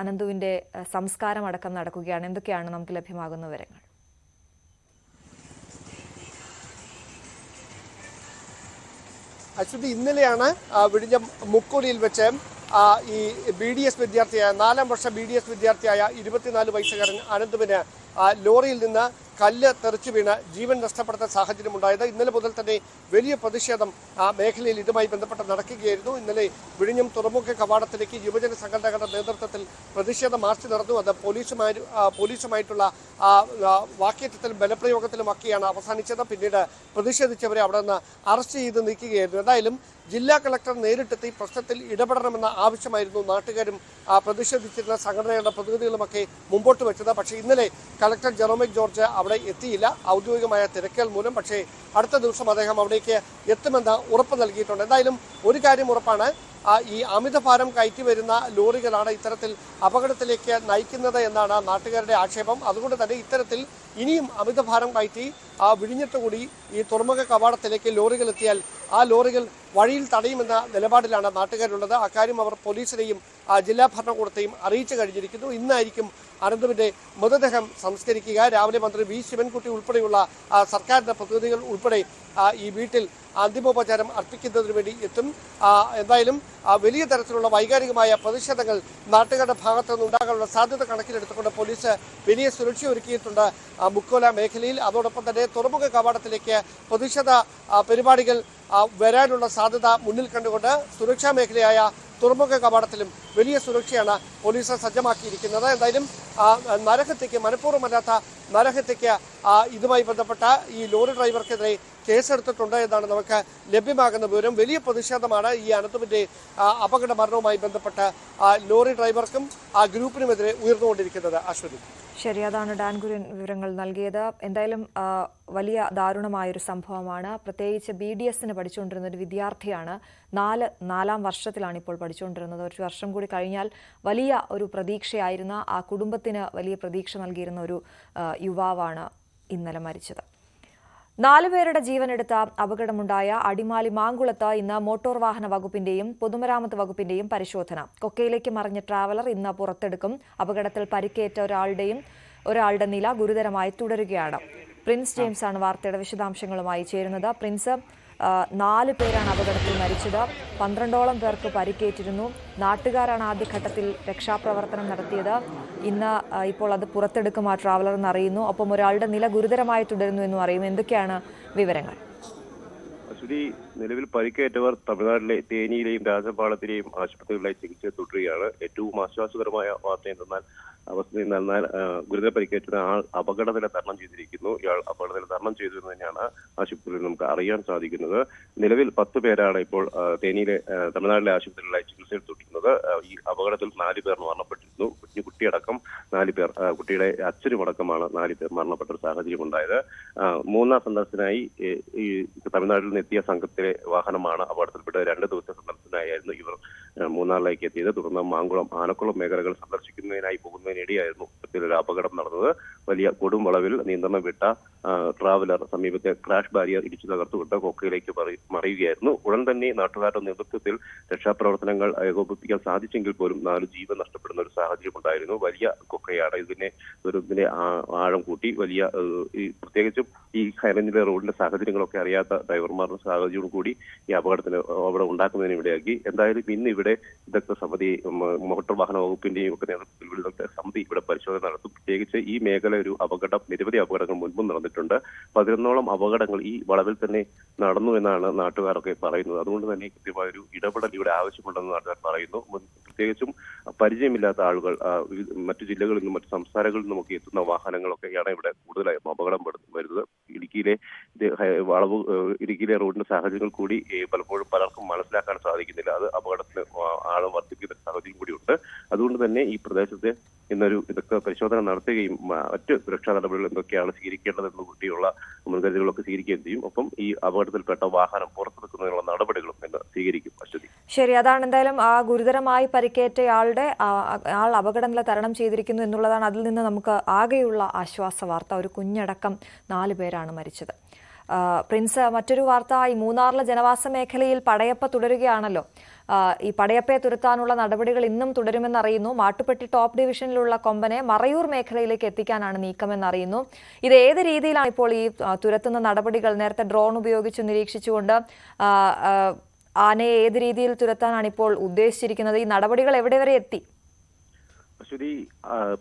അനന്തുവിന്റെ സംസ്കാരം അടക്കം നടക്കുകയാണ്. എന്തൊക്കെയാണ് നമുക്ക് ലഭ്യമാകുന്ന വിവരങ്ങൾ? അശ്വതി, ഇന്നലെയാണ് വിഴിഞ്ഞം മുക്കോലിയിൽ വെച്ച് ഈ BDS വിദ്യാർത്ഥിയായ 4ാം വർഷ BDS വിദ്യാർത്ഥിയായ 24 വയസ്സുകാരൻ അനന്തുവിന് ലോറിയിൽ നിന്ന് കല്ല് തെറിച്ചു വീണ് ജീവൻ നഷ്ടപ്പെടുന്ന സാഹചര്യം ഉണ്ടായത്. ഇന്നലെ മുതൽ തന്നെ വലിയ പ്രതിഷേധം മേഖലയിൽ ഇതുമായി ബന്ധപ്പെട്ട് നടക്കുകയായിരുന്നു. ഇന്നലെ വിഴിഞ്ഞം തുറമുഖ കവാടത്തിലേക്ക് യുവജന സംഘടനകളുടെ നേതൃത്വത്തിൽ പ്രതിഷേധ മാർച്ച് നടന്നു. അത് പോലീസുമായിട്ടുള്ള വാക്കേറ്റത്തിലും ബലപ്രയോഗത്തിലുമൊക്കെയാണ് അവസാനിച്ചത്. പിന്നീട് പ്രതിഷേധിച്ചവരെ അവിടെ നിന്ന് അറസ്റ്റ് ചെയ്ത് നീക്കുകയായിരുന്നു. എന്തായാലും ജില്ലാ കളക്ടർ നേരിട്ടെത്തി പ്രശ്നത്തിൽ ഇടപെടണമെന്ന ആവശ്യമായിരുന്നു നാട്ടുകാരും പ്രതിഷേധിച്ചിരുന്ന സംഘടനകളുടെ പ്രതിനിധികളുമൊക്കെ മുമ്പോട്ട് വെച്ചത്. പക്ഷേ ഇന്നലെ കളക്ടർ ജെറോമിക് ജോർജ് അവിടെ എത്തിയില്ല, ഔദ്യോഗികമായ തിരക്കുകൾ മൂലം. പക്ഷേ അടുത്ത ദിവസം അദ്ദേഹം അവിടേക്ക് എത്തുമെന്ന് ഉറപ്പ് നൽകിയിട്ടുണ്ട്. എന്തായാലും ഒരു കാര്യം ഉറപ്പാണ്, ഈ അമിതഭാരം കയറ്റി വരുന്ന ലോറികളാണ് ഇത്തരത്തിൽ അപകടത്തിലേക്ക് നയിക്കുന്നത് എന്നാണ് നാട്ടുകാരുടെ ആക്ഷേപം. അതുകൊണ്ട് തന്നെ ഇത്തരത്തിൽ ഇനിയും അമിതഭാരം കയറ്റി വിഴിഞ്ഞത്തുകൂടി ഈ തുറമുഖ കവാടത്തിലേക്ക് ലോറികൾ എത്തിയാൽ ആ ലോറികൾ വഴിയിൽ തടയുമെന്ന നിലപാടിലാണ് നാട്ടുകാരുള്ളത്. അക്കാര്യം അവർ പോലീസിനെയും ജില്ലാ ഭരണകൂടത്തെയും അറിയിച്ചു കഴിഞ്ഞിരിക്കുന്നു. ഇന്നായിരിക്കും അനന്തുവിന്റെ മൃതദേഹം സംസ്കരിക്കുക. രാവിലെ മന്ത്രി വി ശിവൻകുട്ടി ഉൾപ്പെടെയുള്ള സർക്കാരിന്റെ പ്രതിനിധികൾ ഉൾപ്പെടെ ഈ വീട്ടിൽ അന്തിമോപചാരം അർപ്പിക്കുന്നതിന് വേണ്ടി എത്തും. എന്തായാലും വലിയ തരത്തിലുള്ള വൈകാരികമായ പ്രതിഷേധങ്ങൾ നാട്ടുകാരുടെ ഭാഗത്തു നിന്ന് ഉണ്ടാകാനുള്ള സാധ്യത കണക്കിലെടുത്തുകൊണ്ട് പോലീസ് വലിയ സുരക്ഷ ഒരുക്കിയിട്ടുണ്ട് മുക്കോല മേഖലയിൽ. അതോടൊപ്പം തന്നെ തുറമുഖ കവാടത്തിലേക്ക് പ്രതിഷേധ പരിപാടികൾ വരാനുള്ള സാധ്യത മുന്നിൽ കണ്ടുകൊണ്ട് സുരക്ഷാ മേഖലയായ തുറമുഖ കവാടത്തിലും വലിയ സുരക്ഷയാണ് പോലീസ് സജ്ജമാക്കിയിരിക്കുന്നത്. എന്തായാലും നരഹത്യക്ക്, മനഃപൂർവ്വമല്ലാത്ത നരഹത്യക്ക് ഇതുമായി ബന്ധപ്പെട്ട ഈ ലോറി ഡ്രൈവർക്കെതിരെ കേസെടുത്തിട്ടുണ്ട് എന്നാണ് നമുക്ക് ലഭ്യമാകുന്ന വിവരം. വലിയ പ്രതിഷേധമാണ് ഈ അനന്തുവിന്റെ അപകട മരണവുമായി ബന്ധപ്പെട്ട് ലോറി ഡ്രൈവർക്കും ആ ഗ്രൂപ്പിനുമെതിരെ ഉയർന്നുകൊണ്ടിരിക്കുന്നത്. അശ്വതി, ശരി, അതാണ് ഡാൻ കുര്യൻ വിവരങ്ങൾ നൽകിയത്. എന്തായാലും വലിയ ദാരുണമായൊരു സംഭവമാണ്. പ്രത്യേകിച്ച് BDSന് പഠിച്ചുകൊണ്ടിരുന്ന ഒരു വിദ്യാർത്ഥിയാണ്. 4ാം വർഷത്തിലാണ് ഇപ്പോൾ പഠിച്ചുകൊണ്ടിരുന്നത്. ഒരു വർഷം കൂടി കഴിഞ്ഞാൽ വലിയ ഒരു പ്രതീക്ഷയായിരുന്ന, ആ കുടുംബത്തിന് വലിയ പ്രതീക്ഷ നൽകിയിരുന്ന ഒരു യുവാവാണ് ഇന്നലെ മരിച്ചത്. 4 പേരുടെ ജീവനെടുത്ത അപകടമുണ്ടായ അടിമാലി മാങ്കുളത്ത് ഇന്ന് മോട്ടോർ വാഹന വകുപ്പിന്റെയും പൊതുമരാമത്ത് വകുപ്പിന്റെയും പരിശോധന. കൊക്കയിലേക്ക് മറിഞ്ഞ ട്രാവലർ ഇന്ന് പുറത്തെടുക്കും. അപകടത്തിൽ പരിക്കേറ്റ ഒരാളുടെ നില ഗുരുതരമായി തുടരുകയാണ്. പ്രിൻസ് ജെയിംസ് ആണ് വാർത്തയുടെ വിശദാംശങ്ങളുമായി ചേരുന്നത്. പ്രിൻസ്, 4 പേരാണ് അപകടത്തിൽ മരിച്ചത്. 12ഓളം പേർക്ക് പരിക്കേറ്റിരുന്നു. നാട്ടുകാരാണ് ആദ്യഘട്ടത്തിൽ രക്ഷാപ്രവർത്തനം നടത്തിയത്. ഇന്ന് ഇപ്പോൾ അത് പുറത്തെടുക്കും ആ ട്രാവലർ എന്നറിയുന്നു. ഒപ്പം ഒരാളുടെ നില ഗുരുതരമായി തുടരുന്നു എന്നും അറിയും. എന്തൊക്കെയാണ് വിവരങ്ങൾ? അശ്വതി, നിലവിൽ പരിക്കേറ്റവർ തമിഴ്നാട്ടിലെ തേനിയിലെയും രാജപാളത്തിലെയും ആശുപത്രികളിലായി ചികിത്സ തുടരുകയാണ്. ഏറ്റവും ആശ്വാസകരമായ വാർത്ത എന്തെന്നാൽ ഗുരുതര പരിക്കേറ്റ ആൾ അപകടനില തരണം ചെയ്തിരിക്കുന്നു. ഇയാൾ അപകടനില തരണം ചെയ്തു എന്ന് തന്നെയാണ് ആശുപത്രിയിൽ നമുക്ക് അറിയാൻ സാധിക്കുന്നത്. നിലവിൽ 10 പേരാണ് ഇപ്പോൾ തേനിയിലെ തമിഴ്നാട്ടിലെ ആശുപത്രികളിലായി ചികിത്സയിൽ തുടരുന്നത്. ഈ അപകടത്തിൽ 4 പേർ മരണപ്പെട്ടിരുന്നു. കുട്ടിയടക്കം 4 പേർ, കുട്ടിയുടെ അച്ഛനുമടക്കമാണ് 4 പേർ മരണപ്പെട്ട ഒരു സാഹചര്യം ഉണ്ടായത്. 3ാം സന്ദർശനത്തിനായി ഈ തമിഴ്നാട്ടിൽ നിന്ന് എത്തിയ സംഘത്തിലെ വാഹനമാണ് അപകടത്തിൽപ്പെട്ടത്. 2 ദിവസത്തെ സന്ദർശനത്തിനായിരുന്നു ഇവർ മൂന്നാറിലേക്ക് എത്തിയത്. തുടർന്ന് മാങ്കുളം, ആനക്കുളം മേഖലകൾ സന്ദർശിക്കുന്നതിനായി പോകുന്നതിനിടെയായിരുന്നു ഇത്തരത്തിലൊരു അപകടം നടന്നത്. വലിയ കൊടും വളവിൽ നിയന്ത്രണം വിട്ട ട്രാവലർ സമീപത്തെ ക്രാഷ് ബാരിയർ ഇടിച്ചു തകർത്തുവിട്ട് കൊക്കയിലേക്ക് മറിയുകയായിരുന്നു. ഉടൻ തന്നെ നാട്ടുകാരുടെ നേതൃത്വത്തിൽ രക്ഷാപ്രവർത്തനങ്ങൾ ഏകോപിപ്പിക്കാൻ സാധിച്ചെങ്കിൽ പോലും 4 ജീവൻ നഷ്ടപ്പെടുന്ന ഒരു സാഹചര്യം ഉണ്ടായിരുന്നു. വലിയ കൊക്കയാണ്. ഇതിന്റെ ആഴം കൂട്ടി വലിയ, പ്രത്യേകിച്ചും ഈ ഹൈറേഞ്ചിലെ റോഡിന്റെ സാഹചര്യങ്ങളൊക്കെ അറിയാത്ത ഡ്രൈവർമാരുടെ സാഹചര്യം കൂടി ഈ അപകടത്തിന് അവിടെ ഉണ്ടാക്കുന്നതിന് ഇടയാക്കി. എന്തായാലും ഇന്ന് ഇവിടെ വിദഗ്ധ സമിതി, മോട്ടോർ വാഹന വകുപ്പിന്റെയും ഒക്കെ നേതൃത്വത്തിൽ വിദഗ്ധ സമിതി ഇവിടെ പരിശോധന നടത്തും. പ്രത്യേകിച്ച് ഈ മേഖല ഒരു നിരവധി അപകടങ്ങൾ മുൻപും നടന്നിട്ടുണ്ട്. 11ഓളം അപകടങ്ങൾ ഈ വളവിൽ തന്നെ നടന്നു എന്നാണ് നാട്ടുകാരൊക്കെ പറയുന്നത്. അതുകൊണ്ട് തന്നെ കൃത്യമായൊരു ഇടപെടൽ ഇവിടെ ആവശ്യമുണ്ടെന്ന് നാട്ടുകാർ പറയുന്നു. പ്രത്യേകിച്ചും പരിചയമില്ലാത്ത ആളുകൾ മറ്റു ജില്ലകളിൽ നിന്നും മറ്റു സംസ്ഥാനങ്ങളിൽ നിന്നുമൊക്കെ എത്തുന്ന വാഹനങ്ങളൊക്കെയാണ് ഇവിടെ കൂടുതലായും അപകടം വരുന്നത്. ഇടുക്കിയിലെ റോഡിന്റെ സാഹചര്യങ്ങൾ കൂടി പലപ്പോഴും പലർക്കും മനസ്സിലാക്കാൻ സാധിക്കുന്നില്ല. അത് അപകടത്തിന് ആഴം വർദ്ധിപ്പിക്കുന്ന സാഹചര്യം കൂടിയുണ്ട്. അതുകൊണ്ട് തന്നെ ഈ പ്രദേശത്തെ ഇതൊക്കെ പരിശോധന നടത്തുകയും മറ്റ് സുരക്ഷാ നടപടികൾ എന്തൊക്കെയാണ് സ്വീകരിക്കേണ്ടതെന്ന് കൂട്ടിയുള്ള മുൻകരുതലുകളൊക്കെ സ്വീകരിക്കുകയും ചെയ്യും. ഒപ്പം ഈ അപകടത്തിൽപ്പെട്ട വാഹനം പുറത്തെടുക്കുന്നതിനുള്ള നടപടികളും എന്ന് സ്വീകരിക്കും. അശ്വതി, ശരി, അതാണ് എന്തായാലും ആ ഗുരുതരമായി പരിക്കേറ്റ ആൾ അപകടനില തരണം ചെയ്തിരിക്കുന്നു എന്നുള്ളതാണ് അതിൽ നിന്ന് നമുക്ക് ആകെയുള്ള ആശ്വാസ വാർത്ത. ഒരു കുഞ്ഞടക്കം 4 പേരാണ് മരിച്ചത്. പ്രിൻസ്, മറ്റൊരു വാർത്ത, ഈ മൂന്നാറിലെ ജനവാസ മേഖലയിൽ പടയപ്പ തുടരുകയാണല്ലോ. ഈ പടയപ്പയെ തുരത്താനുള്ള നടപടികൾ ഇന്നും തുടരുമെന്നറിയുന്നു. മാട്ടുപ്പെട്ടി ടോപ്പ് ഡിവിഷനിലുള്ള കൊമ്പനെ മറയൂർ മേഖലയിലേക്ക് എത്തിക്കാനാണ് നീക്കമെന്നറിയുന്നു. ഇത് ഏത് രീതിയിലാണ് ഇപ്പോൾ ഈ തുരത്തുന്ന നടപടികൾ? നേരത്തെ ഡ്രോൺ ഉപയോഗിച്ച് നിരീക്ഷിച്ചുകൊണ്ട് ആനയെ ഏത് രീതിയിൽ തുരത്താനാണ് ഇപ്പോൾ ഉദ്ദേശിച്ചിരിക്കുന്നത്? ഈ നടപടികൾ എവിടെ വരെ എത്തി? അശ്വതി,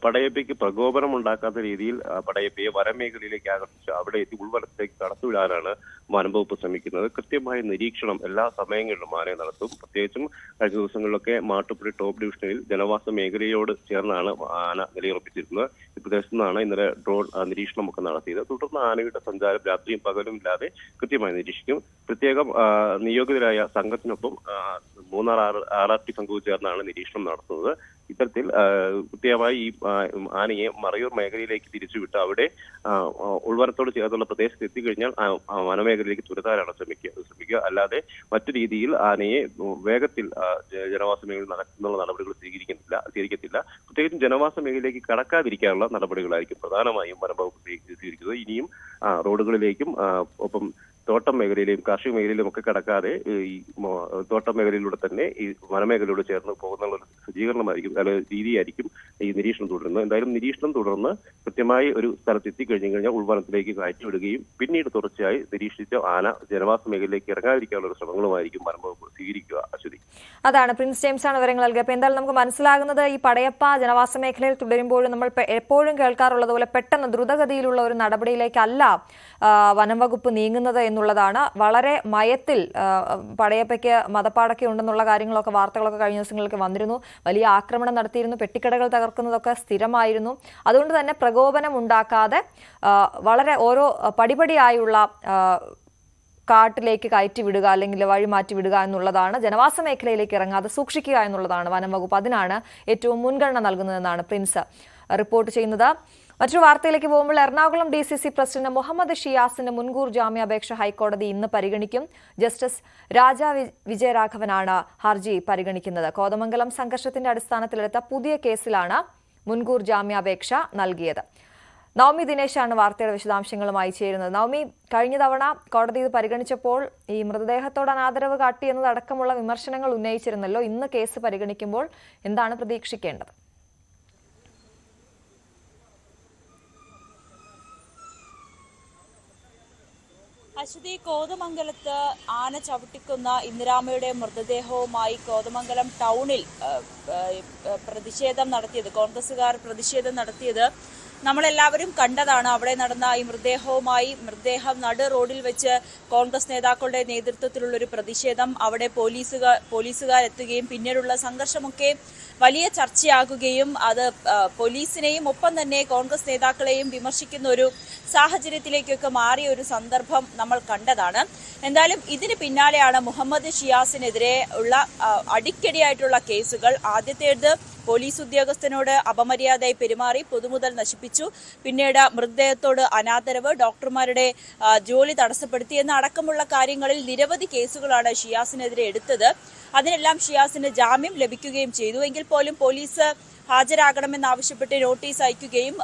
പടയപ്പയ്ക്ക് പ്രകോപനം ഉണ്ടാക്കാത്ത രീതിയിൽ പടയപ്പയെ വനമേഖലയിലേക്ക് ആകർഷിച്ച് അവിടെ എത്തി ഉൾവനത്തിലേക്ക് കടത്തിവിടാനാണ് വനംവകുപ്പ് ശ്രമിക്കുന്നത്. കൃത്യമായ നിരീക്ഷണം എല്ലാ സമയങ്ങളിലും ആനയെ നടത്തും. പ്രത്യേകിച്ചും കഴിഞ്ഞ ദിവസങ്ങളിലൊക്കെ മാട്ടുപ്പുഴ ടോപ്പ് ഡിവിഷനിൽ ജനവാസ മേഖലയോട് ചേർന്നാണ് ആന നിലയുറപ്പിച്ചിരുന്നത്. ഈ പ്രദേശത്തു നിന്നാണ് ഇന്നലെ ഡ്രോൺ നിരീക്ഷണമൊക്കെ നടത്തിയത്. തുടർന്ന് ആനയുടെ സഞ്ചാരം രാത്രിയും പകലും ഇല്ലാതെ കൃത്യമായി നിരീക്ഷിക്കും. പ്രത്യേകം നിയോഗിതരായ സംഘത്തിനൊപ്പം മൂന്നാർ RRT സംഘവും ചേർന്നാണ് നിരീക്ഷണം നടത്തുന്നത്. ഇത്തരത്തിൽ കൃത്യമായി ഈ ആനയെ മറയൂർ മേഖലയിലേക്ക് തിരിച്ചുവിട്ട് അവിടെ ഉൾവനത്തോട് ചേർന്നുള്ള പ്രദേശത്ത് എത്തിക്കഴിഞ്ഞാൽ വനമേഖലയിലേക്ക് തുരത്താനാണ് ശ്രമിക്കുക. അല്ലാതെ മറ്റു രീതിയിൽ ആനയെ വേഗത്തിൽ ജനവാസ മേഖലയിൽ നടക്കുന്ന നടപടികൾ സ്വീകരിക്കത്തില്ല. പ്രത്യേകിച്ചും ജനവാസ മേഖലയിലേക്ക് കടക്കാതിരിക്കാനുള്ള നടപടികളായിരിക്കും പ്രധാനമായും വനംവകുപ്പ് സ്വീകരിക്കുന്നത്. ഇനിയും റോഡുകളിലേക്കും ഒപ്പം തോട്ടം മേഖലയിലെയും കാർഷിക മേഖലയിലും ഒക്കെ കടക്കാതെ ഈ തോട്ടം മേഖലയിലൂടെ തന്നെ ഈ വനമേഖലയോട് ചേർന്ന് പോകുന്ന ഒരു സജ്ജീകരണമായിരിക്കും, രീതിയായിരിക്കും ഈ നിരീക്ഷണം തുടരുന്നത്. എന്തായാലും നിരീക്ഷണം തുടർന്ന് കൃത്യമായി ഒരു സ്ഥലത്ത് എത്തിക്കഴിഞ്ഞു കഴിഞ്ഞാൽ ഉൾവനത്തിലേക്ക് കയറ്റിവിടുകയും പിന്നീട് തുടർച്ചയായി നിരീക്ഷിച്ച ആന ജനവാസ മേഖലയിലേക്ക് ഇറങ്ങാതിരിക്കാനുള്ള ഒരു ശ്രമങ്ങളുമായിരിക്കും വനംവകുപ്പ് സ്വീകരിക്കുക. അശ്വതി, അതാണ് പ്രിൻസ് ജെയിംസ് ആണ് വിവരങ്ങൾ നൽകിയത്. അപ്പോൾ എന്തായാലും നമുക്ക് മനസ്സിലാകുന്നത് ഈ പടയപ്പ ജനവാസ മേഖലയിൽ തുടരുമ്പോഴും നമ്മൾ എപ്പോഴും കേൾക്കാറുള്ളത് പോലെ പെട്ടെന്ന് ദ്രുതഗതിയിലുള്ള ഒരു നടപടിയിലേക്കല്ല വനംവകുപ്പ് നീങ്ങുന്നത് എന്നുള്ളതാണ്. വളരെ മയത്തിൽ പടയപ്പയ്ക്ക് മതപ്പാടൊക്കെ ഉണ്ടെന്നുള്ള കാര്യങ്ങളൊക്കെ വാർത്തകളൊക്കെ കഴിഞ്ഞ ദിവസങ്ങളിലേക്ക് വന്നിരുന്നു. വലിയ ആക്രമണം നടത്തിയിരുന്നു, പെട്ടിക്കടകൾ തകർക്കുന്നതൊക്കെ സ്ഥിരമായിരുന്നു. അതുകൊണ്ട് തന്നെ പ്രകോപനം ഉണ്ടാക്കാതെ വളരെ ഓരോ പടിപടിയായുള്ള കാട്ടിലേക്ക് കയറ്റി വിടുക അല്ലെങ്കിൽ വഴി മാറ്റി വിടുക എന്നുള്ളതാണ്. ജനവാസ മേഖലയിലേക്ക് ഇറങ്ങാതെ സൂക്ഷിക്കുക എന്നുള്ളതാണ് വനംവകുപ്പ് അതിനാണ് ഏറ്റവും മുൻഗണന നൽകുന്നതെന്നാണ് പ്രിൻസ് റിപ്പോർട്ട് ചെയ്യുന്നത്. മറ്റൊരു വാർത്തയിലേക്ക് പോകുമ്പോൾ എറണാകുളം DCC പ്രസിഡന്റ് മുഹമ്മദ് ഷിയാസിന്റെ മുൻകൂർ ജാമ്യാപേക്ഷ ഹൈക്കോടതി ഇന്ന് പരിഗണിക്കും. ജസ്റ്റിസ് രാജാ വിജയരാഘവനാണ് ഹർജി പരിഗണിക്കുന്നത്. കോതമംഗലം സംഘർഷത്തിന്റെ അടിസ്ഥാനത്തിലെടുത്ത പുതിയ കേസിലാണ് മുൻകൂർ ജാമ്യാപേക്ഷ നൽകിയത്. നവമി ദിനേശാണ് വാർത്തയുടെ വിശദാംശങ്ങളുമായി ചേരുന്നത്. നവമി, കഴിഞ്ഞ തവണ കോടതി ഇത് പരിഗണിച്ചപ്പോൾ ഈ മൃതദേഹത്തോട് അനാദരവ് കാട്ടി എന്നതടക്കമുള്ള വിമർശനങ്ങൾ ഉന്നയിച്ചിരുന്നല്ലോ. ഇന്ന് കേസ് പരിഗണിക്കുമ്പോൾ എന്താണ് പ്രതീക്ഷിക്കേണ്ടത്? അശ്വതി, കോതമംഗലത്ത് ആന ചവിട്ടിക്കുന്ന ഇന്ദിരാമ്മയുടെ മൃതദേഹവുമായി കോതമംഗലം ടൗണിൽ പ്രതിഷേധം നടത്തിയത്, കോൺഗ്രസുകാർ പ്രതിഷേധം നടത്തിയത് നമ്മളെല്ലാവരും കണ്ടതാണ്. അവിടെ നടന്ന ഈ മൃതദേഹം നടു റോഡിൽ വെച്ച് കോൺഗ്രസ് നേതാക്കളുടെ നേതൃത്വത്തിലുള്ളൊരു പ്രതിഷേധം, അവിടെ പോലീസുകാരെത്തുകയും പിന്നീടുള്ള സംഘർഷമൊക്കെ വലിയ ചർച്ചയാകുകയും അത് പോലീസിനെയും ഒപ്പം തന്നെ കോൺഗ്രസ് നേതാക്കളെയും വിമർശിക്കുന്ന ഒരു സാഹചര്യത്തിലേക്കൊക്കെ മാറിയ ഒരു സന്ദർഭം നമ്മൾ കണ്ടതാണ്. എന്തായാലും ഇതിന് പിന്നാലെയാണ് മുഹമ്മദ് ഷിയാസിനെതിരെ ഉള്ള അടിക്കടിയായിട്ടുള്ള കേസുകൾ. ആദ്യത്തേത് പോലീസ് ഉദ്യോഗസ്ഥനോട് അപമര്യാദയായി പെരുമാറി, പൊതുമുതൽ നശിപ്പിച്ചു, പിന്നീട് മൃതദേഹത്തോട് അനാദരവ്, ഡോക്ടർമാരുടെ ജോലി തടസ്സപ്പെടുത്തി എന്ന അടക്കമുള്ള കാര്യങ്ങളിൽ നിരവധി കേസുകളാണ് ഷിയാസിനെതിരെ എടുത്തത്. അതിനെല്ലാം ഷിയാസിന് ജാമ്യം ലഭിക്കുകയും ചെയ്തു. എങ്കിൽ പോലും പോലീസ് ഹാജരാകണമെന്നാവശ്യപ്പെട്ട് നോട്ടീസ് അയക്കുകയും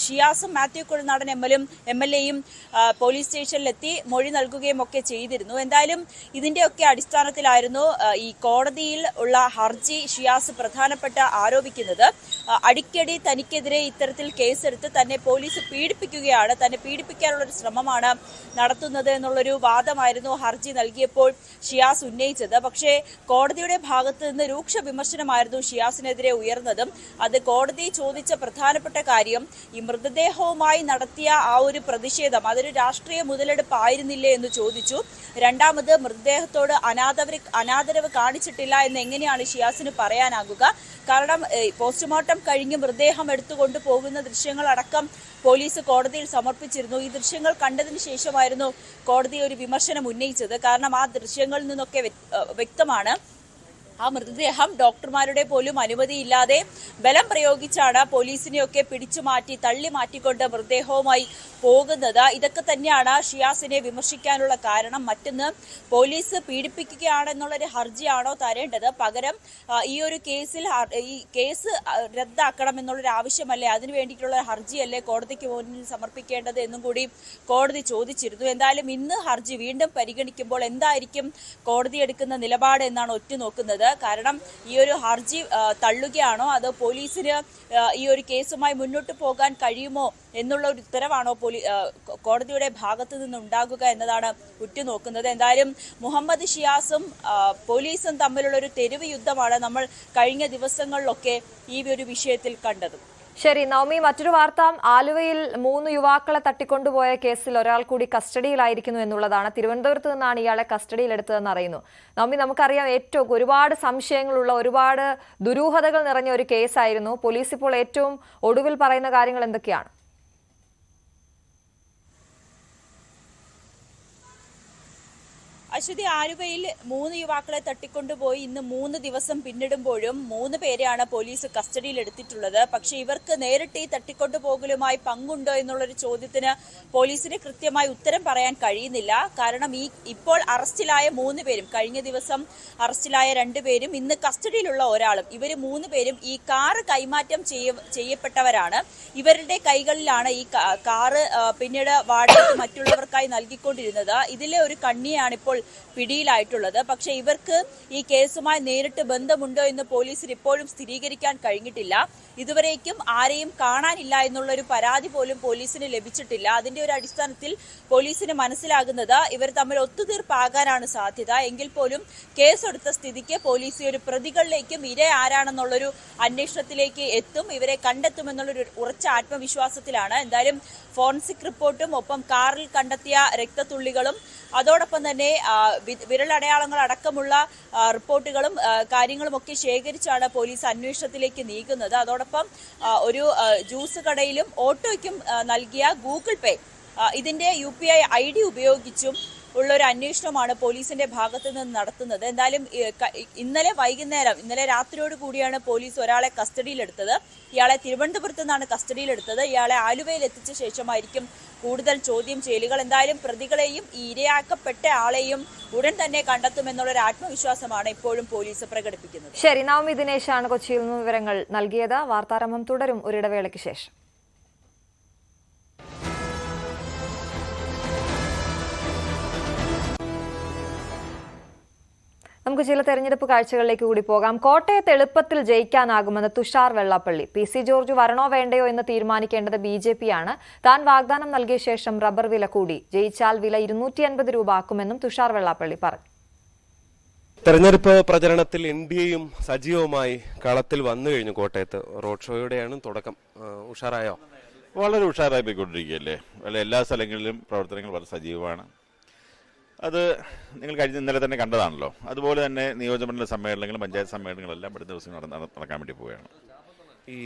ഷിയാസും മാത്യു കുഴൽനാടൻ MLA-യും പോലീസ് സ്റ്റേഷനിലെത്തി മൊഴി നൽകുകയും ഒക്കെ ചെയ്തിരുന്നു. എന്തായാലും ഇതിന്റെയൊക്കെ അടിസ്ഥാനത്തിലായിരുന്നു ഈ കോടതിയിൽ ഉള്ള ഹർജി ഷിയാസ് പ്രധാനപ്പെട്ട ആരോപിക്കുന്നത്. അടിക്കടി തനിക്കെതിരെ ഇത്തരത്തിൽ കേസെടുത്ത് തന്നെ പോലീസ് പീഡിപ്പിക്കുകയാണ്, തന്നെ പീഡിപ്പിക്കാനുള്ള ഒരു ശ്രമമാണ് നടത്തുന്നത് എന്നുള്ളൊരു വാദമായിരുന്നു ഹർജി നൽകിയപ്പോൾ ഷിയാസ് ഉന്നയിച്ചത്. പക്ഷേ കോടതിയുടെ ഭാഗത്ത് നിന്ന് രൂക്ഷ വിമർശനമായിരുന്നു ഷിയാസിനെതിരെ ഉയർന്നത്. അത് കോടതി ചോദിച്ച പ്രധാനപ്പെട്ട കാര്യം ഈ മൃതദേഹവുമായി നടത്തിയ ആ ഒരു പ്രതിഷേധം അതൊരു രാഷ്ട്രീയ മുതലെടുപ്പായിരുന്നില്ലേ എന്ന് ചോദിച്ചു. രണ്ടാമത് മൃതദേഹത്തോട് അനാദരവ് കാണിച്ചിട്ടില്ല എന്ന് എങ്ങനെയാണ് ഷിയാസിന് പറയാനാകുക? കാരണം പോസ്റ്റ്മോർട്ടം കഴിഞ്ഞ് മൃതദേഹം എടുത്തുകൊണ്ട് പോകുന്ന ദൃശ്യങ്ങളടക്കം പോലീസ് കോടതിയിൽ സമർപ്പിച്ചിരുന്നു. ഈ ദൃശ്യങ്ങൾ കണ്ടതിന് ശേഷമായിരുന്നു കോടതി ഒരു വിമർശനം ഉന്നയിച്ചത്. കാരണം ആ ദൃശ്യങ്ങളിൽ നിന്നൊക്കെ വ്യക്തമാണ് ആ മൃതദേഹം ഡോക്ടർമാരുടെ പോലും അനുമതിയില്ലാതെ ബലം പ്രയോഗിച്ചാണ് പോലീസിനെയൊക്കെ പിടിച്ചു മാറ്റി തള്ളി മാറ്റിക്കൊണ്ട് മൃതദേഹവുമായി പോകുന്നത്. ഇതൊക്കെ തന്നെയാണ് ഷിയാസിനെ വിമർശിക്കാനുള്ള കാരണം. മറ്റൊന്ന്, പോലീസ് പീഡിപ്പിക്കുകയാണെന്നുള്ളൊരു ഹർജിയാണോ തരേണ്ടത്? പകരം ഈ ഒരു കേസിൽ ഈ കേസ് റദ്ദാക്കണം എന്നുള്ളൊരു ആവശ്യമല്ലേ, അതിനു വേണ്ടിയിട്ടുള്ള ഹർജിയല്ലേ കോടതിക്ക് മുന്നിൽ സമർപ്പിക്കേണ്ടത് എന്നും കൂടി കോടതി ചോദിച്ചിരുന്നു. എന്തായാലും ഇന്ന് ഹർജി വീണ്ടും പരിഗണിക്കുമ്പോൾ എന്തായിരിക്കും കോടതി എടുക്കുന്ന നിലപാട് എന്നാണ് ഒറ്റുനോക്കുന്നത്. കാരണം ഈ ഒരു ഹർജി തള്ളുകയാണോ അതോ പോലീസിന് ഈ ഒരു കേസുമായി മുന്നോട്ട് പോകാൻ കഴിയുമോ എന്നുള്ള ഒരു ഉത്തരവാണോ കോടതിയുടെ ഭാഗത്തു നിന്നുണ്ടാകുക എന്നതാണ് ഉറ്റുനോക്കുന്നത്. എന്തായാലും മുഹമ്മദ് ഷിയാസും പോലീസും തമ്മിലുള്ള ഒരു തെരുവ് യുദ്ധമാണ് നമ്മൾ കഴിഞ്ഞ ദിവസങ്ങളിലൊക്കെ ഈ ഒരു വിഷയത്തിൽ കണ്ടത്. ശരി നവമി, മറ്റൊരു വാർത്ത, ആലുവയിൽ 3 യുവാക്കളെ തട്ടിക്കൊണ്ടുപോയ കേസിൽ ഒരാൾ കൂടി കസ്റ്റഡിയിലായിരിക്കുന്നു എന്നുള്ളതാണ്. തിരുവനന്തപുരത്ത് നിന്നാണ് ഇയാളെ കസ്റ്റഡിയിലെടുത്തതെന്ന് അറിയുന്നു. നവമി, നമുക്കറിയാം ഏറ്റവും ഒരുപാട് സംശയങ്ങളുള്ള, ഒരുപാട് ദുരൂഹതകൾ നിറഞ്ഞ ഒരു കേസായിരുന്നു. പോലീസ് ഇപ്പോൾ ഏറ്റവും ഒടുവിൽ പറയുന്ന കാര്യങ്ങൾ എന്തൊക്കെയാണ്? അശ്വതി, ആലുവയിൽ 3 യുവാക്കളെ തട്ടിക്കൊണ്ടുപോയി ഇന്ന് 3 ദിവസം പിന്നിടുമ്പോഴും 3 പേരെയാണ് പോലീസ് കസ്റ്റഡിയിലെടുത്തിട്ടുള്ളത്. പക്ഷേ ഇവർക്ക് നേരിട്ട് ഈ തട്ടിക്കൊണ്ടുപോകലുമായി പങ്കുണ്ടോ എന്നുള്ളൊരു ചോദ്യത്തിന് പോലീസിന് കൃത്യമായി ഉത്തരം പറയാൻ കഴിയുന്നില്ല. കാരണം ഇപ്പോൾ അറസ്റ്റിലായ 3 പേരും, കഴിഞ്ഞ ദിവസം അറസ്റ്റിലായ 2 പേരും, ഇന്ന് കസ്റ്റഡിയിലുള്ള ഒരാളും, ഇവർ 3 പേരും ഈ കാറ് കൈമാറ്റം ചെയ്യപ്പെട്ടവരാണ്. ഇവരുടെ കൈകളിലാണ് ഈ കാറ് പിന്നീട് വാടകയ്ക്ക് മറ്റുള്ളവർക്കായി നൽകിക്കൊണ്ടിരുന്നത്. ഇതിലെ ഒരു കണ്ണിയാണ് ഇപ്പോൾ പിടിയിലായിട്ടുള്ളത്. പക്ഷേ ഇവർക്ക് ഈ കേസുമായി നേരിട്ട് ബന്ധമുണ്ടോ എന്ന് പോലീസിന് ഇപ്പോഴും സ്ഥിരീകരിക്കാൻ കഴിഞ്ഞിട്ടില്ല. ഇതുവരേക്കും ആരെയും കാണാനില്ല എന്നുള്ളൊരു പരാതി പോലും പോലീസിന് ലഭിച്ചിട്ടില്ല. അതിന്റെ ഒരു അടിസ്ഥാനത്തിൽ പോലീസിന് മനസ്സിലാകുന്നത് ഇവർ തമ്മിൽ ഒത്തുതീർപ്പാകാനാണ് സാധ്യത. എങ്കിൽ പോലും കേസെടുത്ത സ്ഥിതിക്ക് പോലീസ് ഒരു പ്രതികളിലേക്കും ഇര ആരാണെന്നുള്ളൊരു അന്വേഷണത്തിലേക്ക് എത്തും, ഇവരെ കണ്ടെത്തുമെന്നുള്ളൊരു ഉറച്ച ആത്മവിശ്വാസത്തിലാണ്. എന്തായാലും ഫോറൻസിക് റിപ്പോർട്ടും ഒപ്പം കാറിൽ കണ്ടെത്തിയ രക്തത്തുള്ളികളും അതോടൊപ്പം തന്നെ വിരലടയാളങ്ങൾ അടക്കമുള്ള റിപ്പോർട്ടുകളും കാര്യങ്ങളും ഒക്കെ ശേഖരിച്ചാണ് പോലീസ് അന്വേഷണത്തിലേക്ക് നീങ്ങുന്നത്. അതോടൊപ്പം ഒരു ജ്യൂസ് കടയിലും ഓട്ടോയ്ക്കും നൽകിയ ഗൂഗിൾ പേ, ഇതിന്റെ UPI ID ഉപയോഗിച്ചും ഉള്ളൊരു അന്വേഷണമാണ് പോലീസിന്റെ ഭാഗത്തു നിന്ന് നടത്തുന്നത്. എന്തായാലും ഇന്നലെ രാത്രിയോട് കൂടിയാണ് പോലീസ് ഒരാളെ കസ്റ്റഡിയിലെടുത്തത്. ഇയാളെ തിരുവനന്തപുരത്ത് നിന്നാണ് കസ്റ്റഡിയിലെടുത്തത്. ഇയാളെ ആലുവയിൽ എത്തിച്ച ശേഷമായിരിക്കും കൂടുതൽ ചോദ്യം ചെയ്യലുകൾ. എന്തായാലും പ്രതികളെയും ഈ ഇരയാക്കപ്പെട്ട ആളെയും ഉടൻ തന്നെ കണ്ടെത്തുമെന്നുള്ളൊരു ആത്മവിശ്വാസമാണ് ഇപ്പോഴും പോലീസ് പ്രകടിപ്പിക്കുന്നത്. ശരി, നവമി ദിനേശാണ് കൊച്ചിയിൽ നിന്ന് വിവരങ്ങൾ നൽകിയത്. വാർത്താരംഭം തുടരും ഒരിടവേളയ്ക്ക് ശേഷം. നമുക്ക് ചില തെരഞ്ഞെടുപ്പ് കാഴ്ചകളിലേക്ക് കൂടി പോകാം. കോട്ടയത്ത് എളുപ്പത്തിൽ ജയിക്കാനാകുമെന്ന് തുഷാർ വെള്ളാപ്പള്ളി. PC ജോർജ് വരണോ വേണ്ടയോ എന്ന് തീരുമാനിക്കേണ്ടത് BJP ആണ്. താൻ വാഗ്ദാനം നൽകിയ ശേഷം റബ്ബർ വില കൂടി, ജയിച്ചാൽ വില 250 രൂപ ആക്കുമെന്നും തുഷാർ വെള്ളാപ്പള്ളി പറഞ്ഞു. തെരഞ്ഞെടുപ്പ് പ്രചരണത്തിൽ NDAയും സജീവമായി കളത്തിൽ വന്നു കഴിഞ്ഞു. കോട്ടയത്ത് റോഡ് ഷോയുടെയാണ് തുടക്കം. ഉഷാറായോ? വളരെ ഉഷാറായി പോയിക്കൊണ്ടിരിക്കുകയല്ലേ. എല്ലാ സ്ഥലങ്ങളിലും പ്രവർത്തനങ്ങൾ വളരെ സജീവമാണ്. അത് നിങ്ങൾ ഇന്നലെ തന്നെ കണ്ടതാണല്ലോ. അതുപോലെ തന്നെ നിയോജകമണ്ഡല സമ്മേളനങ്ങളും പഞ്ചായത്ത് സമ്മേളനങ്ങളെല്ലാം അടുത്ത ദിവസം നടക്കാൻ വേണ്ടി പോവുകയാണ്. ഈ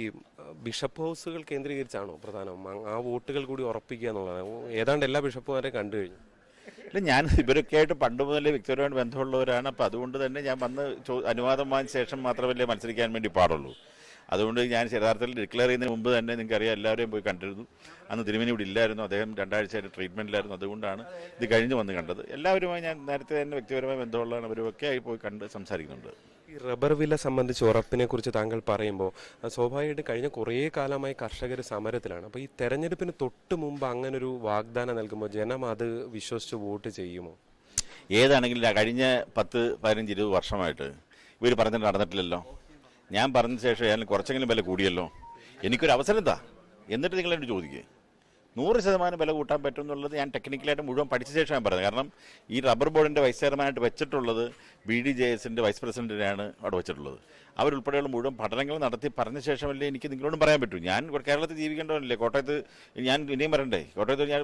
ബിഷപ്പ് ഹൗസുകൾ കേന്ദ്രീകരിച്ചാണോ പ്രധാനം? ആ വോട്ടുകൾ കൂടി ഉറപ്പിക്കുക എന്നുള്ളതാണ്. ഏതാണ്ട് എല്ലാ ബിഷപ്പുമാരെ കണ്ടു കഴിഞ്ഞു. ഇല്ല, ഞാൻ ഇവരൊക്കെ ആയിട്ട് പണ്ട് മുതലേ വ്യക്തിപരമായിട്ട് ബന്ധമുള്ളവരാണ്. അപ്പം അതുകൊണ്ട് തന്നെ ഞാൻ വന്ന് അനുവാദം വാങ്ങിച്ച ശേഷം മാത്രമല്ലേ മത്സരിക്കാൻ വേണ്ടി പാടുള്ളൂ. അതുകൊണ്ട് ഞാൻ യഥാർത്ഥത്തിൽ ഡിക്ലെയർ ചെയ്യുന്നതിന് മുമ്പ് തന്നെ നിങ്ങൾക്കറിയാം, എല്ലാവരെയും പോയി കണ്ടിരുന്നു. അന്ന് തിരുമേനി ഇവിടെ ഇല്ലായിരുന്നു, അദ്ദേഹം 2 ആഴ്ചയായിട്ട് ട്രീറ്റ്മെൻറ്റിലായിരുന്നു. അതുകൊണ്ടാണ് ഇത് കഴിഞ്ഞ് വന്ന് കണ്ടത്. എല്ലാവരുമായി ഞാൻ നേരത്തെ തന്നെ വ്യക്തിപരമായി ബന്ധമുള്ളതാണ്. അവരുമൊക്കെ ആയി പോയി കണ്ട് സംസാരിക്കുന്നുണ്ട്. ഈ റബ്ബർ വില സംബന്ധിച്ച് ഉറപ്പിനെ കുറിച്ച് താങ്കൾ പറയുമ്പോൾ സ്വാഭാവികമായിട്ട് കഴിഞ്ഞ കുറേ കാലമായി കർഷകർ സമരത്തിലാണ്. അപ്പോൾ ഈ തെരഞ്ഞെടുപ്പിന് തൊട്ട് മുമ്പ് അങ്ങനൊരു വാഗ്ദാനം നൽകുമ്പോൾ ജനം അത് വിശ്വസിച്ച് വോട്ട് ചെയ്യുമോ? ഏതാണെങ്കിലും കഴിഞ്ഞ 10, 15, 20 വർഷമായിട്ട് ഇവർ പറഞ്ഞിട്ട് നടന്നിട്ടില്ലല്ലോ. ഞാൻ പറഞ്ഞ ശേഷം ഏതായാലും കുറച്ചെങ്കിലും വില കൂടിയല്ലോ. എനിക്കൊരു അവസരം എന്താ എന്നിട്ട് നിങ്ങളെന്നോട് ചോദിക്കുക. 100% വില കൂട്ടാൻ പറ്റും എന്നുള്ളത് ഞാൻ ടെക്നിക്കലായിട്ട് മുഴുവൻ പഠിച്ച ശേഷം ഞാൻ പറഞ്ഞത്. കാരണം ഈ റബ്ബർ ബോർഡിൻ്റെ വൈസ് ചെയർമാനായിട്ട് വെച്ചിട്ടുള്ളത് BDJSൻ്റെ വൈസ് പ്രസിഡന്റിനെയാണ് അവിടെ വെച്ചിട്ടുള്ളത്. അവരുൾപ്പെടെയുള്ള മുഴുവൻ പഠനങ്ങൾ നടത്തി പറഞ്ഞ ശേഷമല്ലേ എനിക്ക് നിങ്ങളോടും പറയാൻ പറ്റൂ. ഞാൻ കേരളത്തിൽ ജീവിക്കേണ്ടവനല്ലേ. കോട്ടയത്ത് ഞാൻ ഇനിയും വരണ്ടേ? കോട്ടയത്ത് ഞാൻ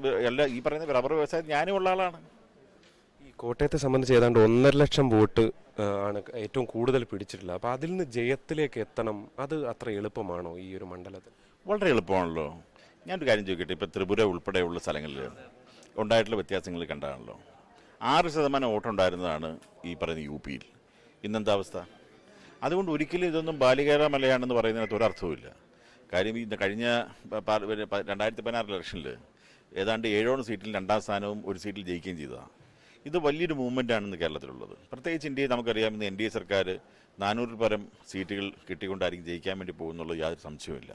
ഈ പറയുന്ന റബ്ബർ വ്യവസായത്തിൽ ഞാനും ഉള്ള ആളാണ്. കോട്ടയത്തെ സംബന്ധിച്ച് ഏതാണ്ട് 1.5 ലക്ഷം വോട്ട് ആണ് ഏറ്റവും കൂടുതൽ പിടിച്ചിട്ടുള്ളത്. അപ്പോൾ അതിൽ നിന്ന് ജയത്തിലേക്ക് എത്തണം, അത് അത്ര എളുപ്പമാണോ ഈ ഒരു മണ്ഡലത്തിൽ? വളരെ എളുപ്പമാണല്ലോ. ഞാനൊരു കാര്യം ചോദിക്കട്ടെ, ഇപ്പോൾ ത്രിപുര ഉൾപ്പെടെയുള്ള സ്ഥലങ്ങളിൽ ഉണ്ടായിട്ടുള്ള വ്യത്യാസങ്ങൾ കണ്ടാണല്ലോ. 6% വോട്ടുണ്ടായിരുന്നതാണ് ഈ പറയുന്ന UPയിൽ. ഇന്നെന്താ അവസ്ഥ? അതുകൊണ്ട് ഒരിക്കലും ഇതൊന്നും ബാലികേറ മലയാണെന്ന് പറയുന്നതിനകത്ത് ഒരർത്ഥവുമില്ല. കാര്യം ഈ കഴിഞ്ഞ 2016 ഇലക്ഷനിൽ ഏതാണ്ട് 7 സീറ്റിൽ 2ാം സ്ഥാനവും 1 സീറ്റിൽ ജയിക്കുകയും ചെയ്തതാണ്. ഇത് വലിയൊരു മൂവ്മെൻ്റാണെന്ന് കേരളത്തിലുള്ളത്. പ്രത്യേകിച്ച് ഇന്ത്യയിൽ നമുക്കറിയാം, ഇന്ന് NDA സർക്കാർ 400 പരം സീറ്റുകൾ കിട്ടിക്കൊണ്ടായിരിക്കും ജയിക്കാൻ വേണ്ടി പോകുന്നുള്ളത് യാതൊരു സംശയവുമില്ല.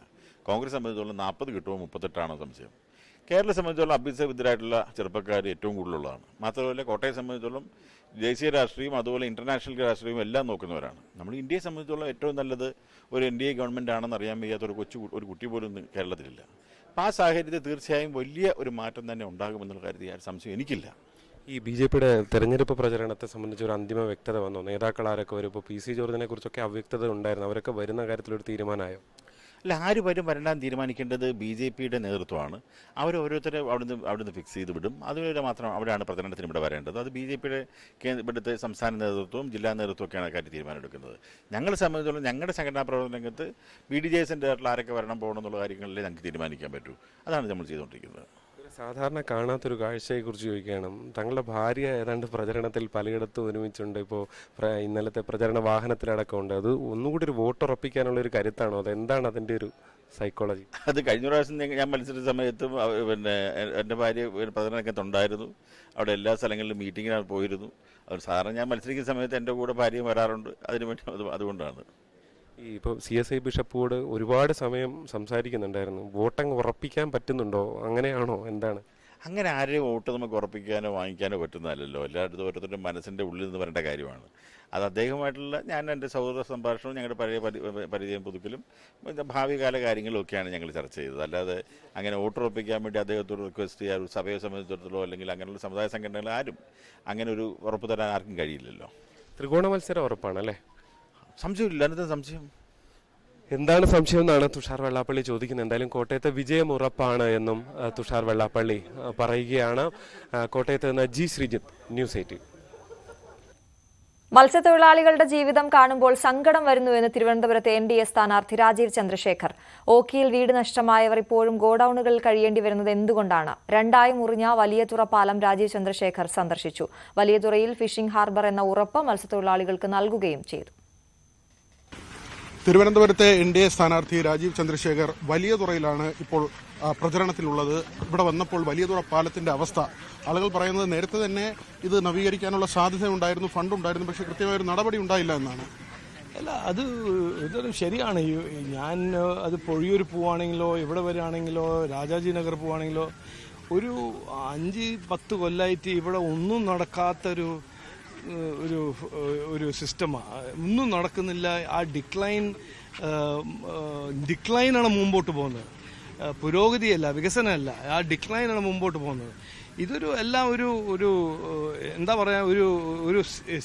കോൺഗ്രസ് സംബന്ധിച്ചിടത്തോളം 40 കിട്ടുമോ 38 സംശയം. കേരളത്തെ സംബന്ധിച്ചിടത്തോളം അഭ്യസ്തവിദ്യരായിട്ടുള്ള ചെറുപ്പക്കാർ ഏറ്റവും കൂടുതലുള്ളതാണ്. മാത്രമല്ല കോട്ടയം സംബന്ധിച്ചിടത്തോളം ദേശീയ രാഷ്ട്രീയം അതുപോലെ ഇൻ്റർനാഷണൽ രാഷ്ട്രീയവും എല്ലാം നോക്കുന്നവരാണ്. നമ്മൾ ഇന്ത്യയെ സംബന്ധിച്ചുള്ള ഏറ്റവും നല്ലത് ഒരു NDA ഗവൺമെൻറ് ആണെന്ന് അറിയാൻ വയ്യാത്ത ഒരു കുട്ടി പോലും കേരളത്തിലില്ല. അപ്പോൾ ആ സാഹചര്യത്തിൽ തീർച്ചയായും വലിയ ഒരു മാറ്റം തന്നെ ഉണ്ടാകുമെന്നുള്ള കാര്യത്തിൽ സംശയം എനിക്കില്ല. ഈ BJPയുടെ തെരഞ്ഞെടുപ്പ് പ്രചരണത്തെ സംബന്ധിച്ച് ഒരു അന്തിമ വ്യക്തത വന്നോ? നേതാക്കൾ ആരൊക്കെ വരും? ഇപ്പോൾ PC ജോർജിനെ കുറിച്ചൊക്കെ അവ്യക്തത ഉണ്ടായിരുന്നു. അവരൊക്കെ വരുന്ന കാര്യത്തിലൊരു തീരുമാനമായോ? അല്ല, ആര് വരണ്ടാന്ന് തീരുമാനിക്കേണ്ടത് BJPയുടെ നേതൃത്വമാണ്. ഓരോരുത്തരെ അവിടുന്ന് ഫിക്സ് ചെയ്ത് വിടും. അതുവരെ മാത്രം അവിടെയാണ് പ്രചരണത്തിന് ഇവിടെ വരേണ്ടത്. അത് BJPയുടെ ഇവിടുത്തെ സംസ്ഥാന നേതൃത്വവും ജില്ലാ നേതൃത്വമൊക്കെയാണ് കാര്യം തീരുമാനമെടുക്കുന്നത്. ഞങ്ങളെ സംബന്ധിച്ചിടത്തോളം ഞങ്ങളുടെ സംഘടനാ പ്രവർത്തന രംഗത്ത് BDJSൻ്റെ ആരൊക്കെ പോകണം എന്നുള്ള കാര്യങ്ങളിലേ ഞങ്ങൾക്ക് തീരുമാനിക്കാൻ പറ്റൂ. അതാണ് നമ്മൾ ചെയ്തുകൊണ്ടിരിക്കുന്നത്. സാധാരണ കാണാത്തൊരു കാഴ്ചയെക്കുറിച്ച് ചോദിക്കണം. തങ്ങളുടെ ഭാര്യ ഏതാണ്ട് പ്രചരണത്തിൽ പലയിടത്തും ഒരുമിച്ചുണ്ട്. ഇപ്പോൾ ഇന്നലത്തെ പ്രചരണ വാഹനത്തിലടക്കമുണ്ട്. അത് ഒന്നുകൂടി ഒരു വോട്ടുറപ്പിക്കാനുള്ള ഒരു കരുത്താണോ? അതെന്താണ് അതിൻ്റെ ഒരു സൈക്കോളജി? അത് കഴിഞ്ഞ പ്രാവശ്യം ഞാൻ മത്സരിച്ച സമയത്തും എൻ്റെ ഭാര്യ പ്രചരണ രംഗത്തുണ്ടായിരുന്നു. അവിടെ എല്ലാ സ്ഥലങ്ങളിലും മീറ്റിങ്ങിനാണ് പോയിരുന്നു. അവർ സാധാരണ ഞാൻ മത്സരിക്കുന്ന സമയത്ത് എൻ്റെ കൂടെ ഭാര്യയും വരാറുണ്ട്. അതിനുവേണ്ടി അതുകൊണ്ടാണ്. ഈ ഇപ്പോൾ CSI ബിഷപ്പോട് ഒരുപാട് സമയം സംസാരിക്കുന്നുണ്ടായിരുന്നു. വോട്ടങ്ങ് ഉറപ്പിക്കാൻ പറ്റുന്നുണ്ടോ? അങ്ങനെയാണോ? എന്താണ്? അങ്ങനെ ആരെയും വോട്ട് നമുക്ക് ഉറപ്പിക്കാനോ വാങ്ങിക്കാനോ പറ്റുന്നതല്ലല്ലോ. എല്ലായിടത്തും ഓരോരുത്തരുടെ മനസ്സിൻ്റെ ഉള്ളിൽ നിന്ന് വരേണ്ട കാര്യമാണ്. അത് അദ്ദേഹമായിട്ടുള്ള എൻ്റെ സൗഹൃദ സംഭാഷണവും ഞങ്ങളുടെ പഴയ പരിചയം പുതുക്കലും ഭാവി കാല കാര്യങ്ങളും ഒക്കെയാണ് ഞങ്ങൾ ചർച്ച ചെയ്തത്. അല്ലാതെ അങ്ങനെ വോട്ട് ഉറപ്പിക്കാൻ വേണ്ടി അദ്ദേഹത്തോട് റിക്വസ്റ്റ് ചെയ്യാൻ ഒരു സഭയെ സംബന്ധിച്ചിടത്തോളം അല്ലെങ്കിൽ അങ്ങനെയുള്ള സമുദായ സംഘടനകൾ ആരും അങ്ങനെ ഒരു ഉറപ്പ് തരാൻ ആർക്കും കഴിയില്ലല്ലോ. ത്രികോണ മത്സരം ഉറപ്പാണല്ലേ? സംശയമില്ല. എന്താ സംശയം? എന്താണ് സംശയം എന്നാണ് തുഷാർ വെള്ളാപ്പള്ളി ചോദിക്കുന്നത്. എന്തായാലും കോട്ടയത്തെ വിജയം ഉറപ്പാണ് എന്നും തുഷാർ വെള്ളാപ്പള്ളി പറയുകയാണ്. കോട്ടയത്ത് നിന്ന് G. ശ്രീജിത്ത്, ന്യൂസ് 18. മത്സ്യത്തൊഴിലാളികളുടെ ജീവിതം കാണുമ്പോൾ സങ്കടം വരുന്നുവെന്ന് തിരുവനന്തപുരത്തെ NDA സ്ഥാനാർത്ഥി രാജീവ് ചന്ദ്രശേഖർ. ഓഖിയിൽ വീട് നഷ്ടമായവർ ഇപ്പോഴും ഗോഡൌണുകളിൽ കഴിയേണ്ടി വരുന്നത് എന്തുകൊണ്ടാണ്? രണ്ടായി മുറിഞ്ഞ വലിയതുറ പാലം രാജീവ് ചന്ദ്രശേഖർ സന്ദർശിച്ചു. വലിയതുറയിൽ ഫിഷിംഗ് ഹാർബർ എന്ന ഉറപ്പ് മത്സ്യത്തൊഴിലാളികൾക്ക് നൽകുകയും ചെയ്തു. തിരുവനന്തപുരത്തെ NDA സ്ഥാനാർത്ഥി രാജീവ് ചന്ദ്രശേഖർ വലിയതുറയിലാണ് ഇപ്പോൾ പ്രചരണത്തിലുള്ളത്. ഇവിടെ വന്നപ്പോൾ വലിയതുറ പാലത്തിന്റെ അവസ്ഥ ആളുകൾ പറയുന്നത് നേരത്തെ തന്നെ ഇത് നവീകരിക്കാനുള്ള സാധ്യതയുണ്ടായിരുന്നു, ഫണ്ടുണ്ടായിരുന്നു, പക്ഷേ കൃത്യമായൊരു നടപടി ഉണ്ടായില്ല എന്നാണ്. അല്ല, അത് ഇതൊരു ശരിയാണ്. ഞാൻ അത് പൊഴിയൂർ പോവുകയാണെങ്കിലോ ഇവിടെ വരികയാണെങ്കിലോ രാജാജി നഗർ പോവുകയാണെങ്കിലോ ഒരു 5-10 കൊല്ലമായിട്ട് ഇവിടെ ഒന്നും നടക്കാത്തൊരു ഒരു സിസ്റ്റമാണ്. ഒന്നും നടക്കുന്നില്ല. ആ ഡിക്ലൈനാണ് മുമ്പോട്ട് പോകുന്നത്. പുരോഗതിയല്ല, വികസനമല്ല, ആ ഡിക്ലൈനാണ് മുമ്പോട്ട് പോകുന്നത്. ഇതൊരു എല്ലാം ഒരു എന്താ പറയുക, ഒരു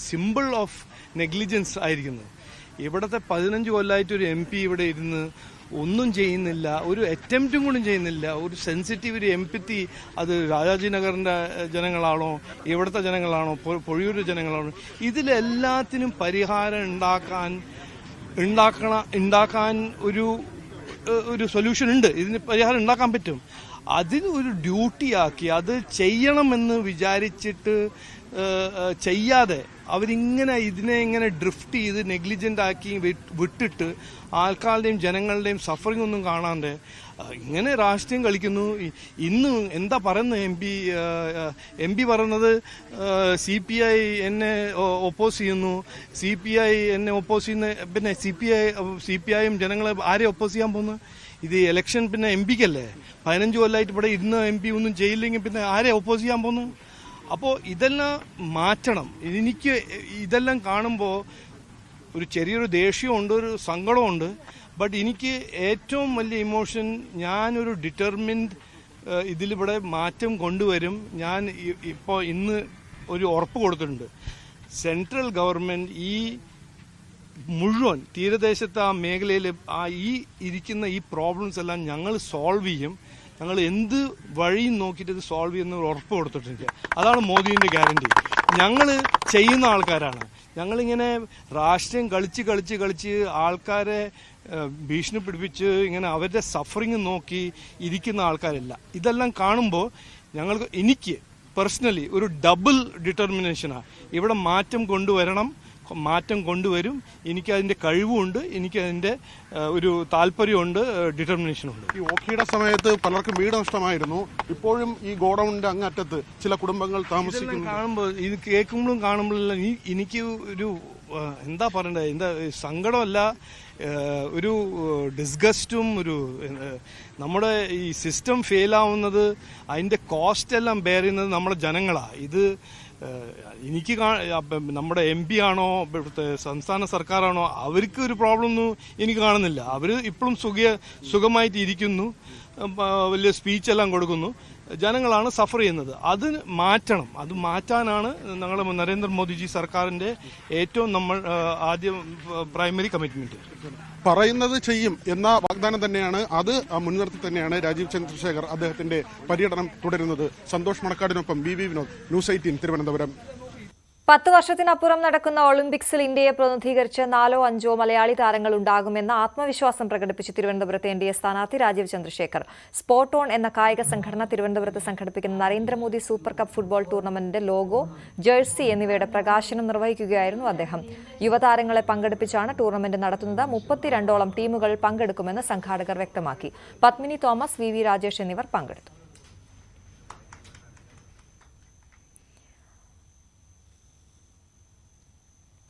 സിമ്പിൾ ഓഫ് നെഗ്ലിജൻസ് ആയിരിക്കുന്നത്. ഇവിടുത്തെ 15 കൊല്ലമായിട്ട് ഒരു MP ഇവിടെ ഇരുന്ന് ഒന്നും ചെയ്യുന്നില്ല, ഒരു അറ്റംപ്റ്റും കൂടി ചെയ്യുന്നില്ല. ഒരു സെൻസിറ്റീവ് ഒരു എംപത്തി അത് രാജാജി നഗറിൻ്റെ ജനങ്ങളാണോ ഇവിടുത്തെ ജനങ്ങളാണോ പൊഴിയൂർ ജനങ്ങളാണോ, ഇതിലെല്ലാത്തിനും പരിഹാരം ഉണ്ടാക്കാൻ ഒരു സൊല്യൂഷൻ ഉണ്ട്. ഇതിന് പരിഹാരം ഉണ്ടാക്കാൻ പറ്റും. അതിന് ഒരു ഡ്യൂട്ടിയാക്കി അത് ചെയ്യണമെന്ന് വിചാരിച്ചിട്ട് ചെയ്യാതെ അവരിങ്ങനെ ഇതിനെ ഇങ്ങനെ ഡ്രിഫ്റ്റ് ചെയ്ത് നെഗ്ലിജൻ്റ് ആക്കി വിട്ടിട്ട് ആൾക്കാരുടെയും ജനങ്ങളുടെയും സഫറിംഗ് ഒന്നും കാണാണ്ട് ഇങ്ങനെ രാഷ്ട്രീയം കളിക്കുന്നു. ഇന്ന് എന്താ പറയുന്നത് എം പി പറയുന്നത് CPI എന്നെ ഒപ്പോസ് ചെയ്യുന്നു, CPI എന്നെ ഒപ്പോസ് ചെയ്യുന്ന, പിന്നെ CPIയും ജനങ്ങളെ ആരെ ഒപ്പോസ് ചെയ്യാൻ പോകുന്നു? ഇത് ഇലക്ഷൻ പിന്നെ MPക്കല്ലേ. 15 കൊല്ലമായിട്ട് ഇവിടെ ഇരുന്ന് MP ഒന്നും ചെയ്യില്ലെങ്കിൽ പിന്നെ ആരെ ഒപ്പോസ് ചെയ്യാൻ പോകുന്നു? അപ്പോൾ ഇതെല്ലാം മാറ്റണം. എനിക്ക് ഇതെല്ലാം കാണുമ്പോൾ ഒരു ചെറിയൊരു ദേഷ്യമുണ്ട്, ഒരു സങ്കടമുണ്ട്. ബട്ട് എനിക്ക് ഏറ്റവും വലിയ ഇമോഷൻ, ഞാനൊരു ഡിറ്റർമിൻഡ് ഇതിലിവിടെ മാറ്റം കൊണ്ടുവരും. ഞാൻ ഇപ്പോൾ ഇന്ന് ഒരു ഉറപ്പ് കൊടുത്തിട്ടുണ്ട്. സെൻട്രൽ ഗവൺമെൻറ് ഈ മുഴുവൻ തീരദേശത്തെ ആ മേഖലയിൽ ഈ ഇരിക്കുന്ന ഈ പ്രോബ്ലംസ് എല്ലാം ഞങ്ങൾ സോൾവ് ചെയ്യും. ഞങ്ങൾ എന്ത് വഴിയും നോക്കിയിട്ട് ഇത് സോൾവ് ചെയ്യുന്ന ഉറപ്പ് കൊടുത്തിട്ടുണ്ട്. അതാണ് മോദിൻ്റെ ഗ്യാരണ്ടി. ഞങ്ങൾ ചെയ്യുന്ന ആൾക്കാരാണ്. ഞങ്ങളിങ്ങനെ രാഷ്ട്രീയം കളിച്ച് ആൾക്കാരെ ഭീഷണി പിടിപ്പിച്ച് ഇങ്ങനെ അവരുടെ സഫറിങ് നോക്കി ഇരിക്കുന്ന ആൾക്കാരല്ല. ഇതെല്ലാം കാണുമ്പോൾ എനിക്ക് പേഴ്സണലി ഒരു ഡബിൾ ഡിറ്റർമിനേഷനാണ്. ഇവിടെ മാറ്റം കൊണ്ടുവരും. എനിക്കതിൻ്റെ കഴിവുമുണ്ട്, എനിക്കതിൻ്റെ ഒരു താല്പര്യമുണ്ട്, ഡിറ്റർമിനേഷനുണ്ട്. ഈ ഓഖിയുടെ സമയത്ത് പലർക്കും വീട് നഷ്ടമായിരുന്നു. ഇപ്പോഴും ഈ ഗോഡൌണിന്റെ അങ്ങറ്റത്ത് ചില കുടുംബങ്ങൾ താമസിക്കുന്നു. ഇത് കാണുമ്പോഴെല്ലാം എനിക്ക് ഒരു എന്താ പറയണ്ടേ, സങ്കടമല്ല, ഒരു ഡിസ്ഗസ്റ്റും, ഒരു നമ്മുടെ ഈ സിസ്റ്റം ഫെയിലാവുന്നത് അതിൻ്റെ കോസ്റ്റ് എല്ലാം ബെയർ ചെയ്യുന്നത് നമ്മുടെ ജനങ്ങളാണ്. ഇത് എനിക്ക് നമ്മുടെ MP ആണോ ഇവിടുത്തെ സംസ്ഥാന സർക്കാരാണോ അവർക്ക് ഒരു പ്രോബ്ലം ഒന്നും എനിക്ക് കാണുന്നില്ല. അവർ ഇപ്പോഴും സുഖമായിട്ട് ഇരിക്കുന്നു, വലിയ സ്പീച്ചെല്ലാം കൊടുക്കുന്നു. ജനങ്ങളാണ് സഫർ ചെയ്യുന്നത്. അത് മാറ്റണം. അത് മാറ്റാനാണ് ഞങ്ങളുടെ നരേന്ദ്രമോദിജി സർക്കാരിൻ്റെ ഏറ്റവും നമ്മൾ ആദ്യം പ്രൈമറി കമ്മിറ്റ്മെന്റ്. പറയുന്നത് ചെയ്യും എന്ന വാഗ്ദാനം തന്നെയാണ്, അത് മുൻനിർത്തി തന്നെയാണ് രാജീവ് ചന്ദ്രശേഖർ അദ്ദേഹത്തിന്റെ പര്യടനം തുടരുന്നത്. സന്തോഷ് മണക്കാടിനൊപ്പം BV വിനോദ്, ന്യൂസ് 18 തിരുവനന്തപുരം. 10 വർഷത്തിനപ്പുറം നടക്കുന്ന ഒളിമ്പിക്സിൽ ഇന്ത്യയെ പ്രതിനിധീകരിച്ച് 4 or 5 മലയാളി താരങ്ങൾ ഉണ്ടാകുമെന്ന ആത്മവിശ്വാസം പ്രകടിപ്പിച്ച് തിരുവനന്തപുരത്ത് NDA സ്ഥാനാർത്ഥി രാജീവ് ചന്ദ്രശേഖർ. സ്പോർട്ട് ഓൺ എന്ന കായിക സംഘടന തിരുവനന്തപുരത്ത് സംഘടിപ്പിക്കുന്ന നരേന്ദ്രമോദി സൂപ്പർ കപ്പ് ഫുട്ബോൾ ടൂർണമെന്റിന്റെ ലോഗോ, ജേഴ്സി എന്നിവയുടെ പ്രകാശനം നിർവഹിക്കുകയായിരുന്നു അദ്ദേഹം. യുവതാരങ്ങളെ പങ്കെടുപ്പിച്ചാണ് ടൂർണമെന്റ് നടത്തുന്നത്. 32ഓളം ടീമുകൾ പങ്കെടുക്കുമെന്ന് സംഘാടകർ വ്യക്തമാക്കി. പത്മിനി തോമസ്, VV രാജേഷ് എന്നിവർ പങ്കെടുത്തു.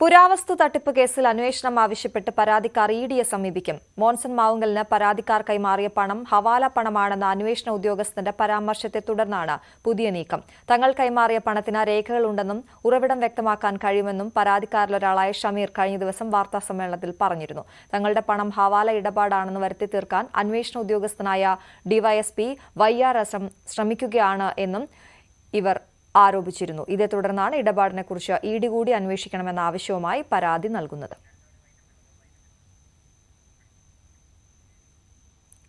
പുരാവസ്തു തട്ടിപ്പ് കേസിൽ അന്വേഷണം ആവശ്യപ്പെട്ട് പരാതിക്കാർ EDയെ സമീപിക്കും. മോൻസൺ മാവുങ്കലിന് പരാതിക്കാർ കൈമാറിയ പണം ഹവാല പണമാണെന്ന അന്വേഷണ ഉദ്യോഗസ്ഥന്റെ പരാമർശത്തെ തുടർന്നാണ് പുതിയ നീക്കം. തങ്ങൾ കൈമാറിയ പണത്തിന് രേഖകളുണ്ടെന്നും ഉറവിടം വ്യക്തമാക്കാൻ കഴിയുമെന്നും പരാതിക്കാരിലൊരാളായ ഷമീർ കഴിഞ്ഞ ദിവസം വാർത്താസമ്മേളനത്തിൽ പറഞ്ഞിരുന്നു. തങ്ങളുടെ പണം ഹവാല ഇടപാടാണെന്ന് വരുത്തി തീർക്കാൻ അന്വേഷണ ഉദ്യോഗസ്ഥനായ DYSP YR ശ്രമിക്കുകയാണ് എന്നും ഇവർ ആരോപിച്ചിരുന്നു. ഇതേ തുടർന്നാണ് ഇടപാടിനെക്കുറിച്ച് ED കൂടി അന്വേഷിക്കണമെന്ന ആവശ്യവുമായി പരാതി നൽകുന്നത്.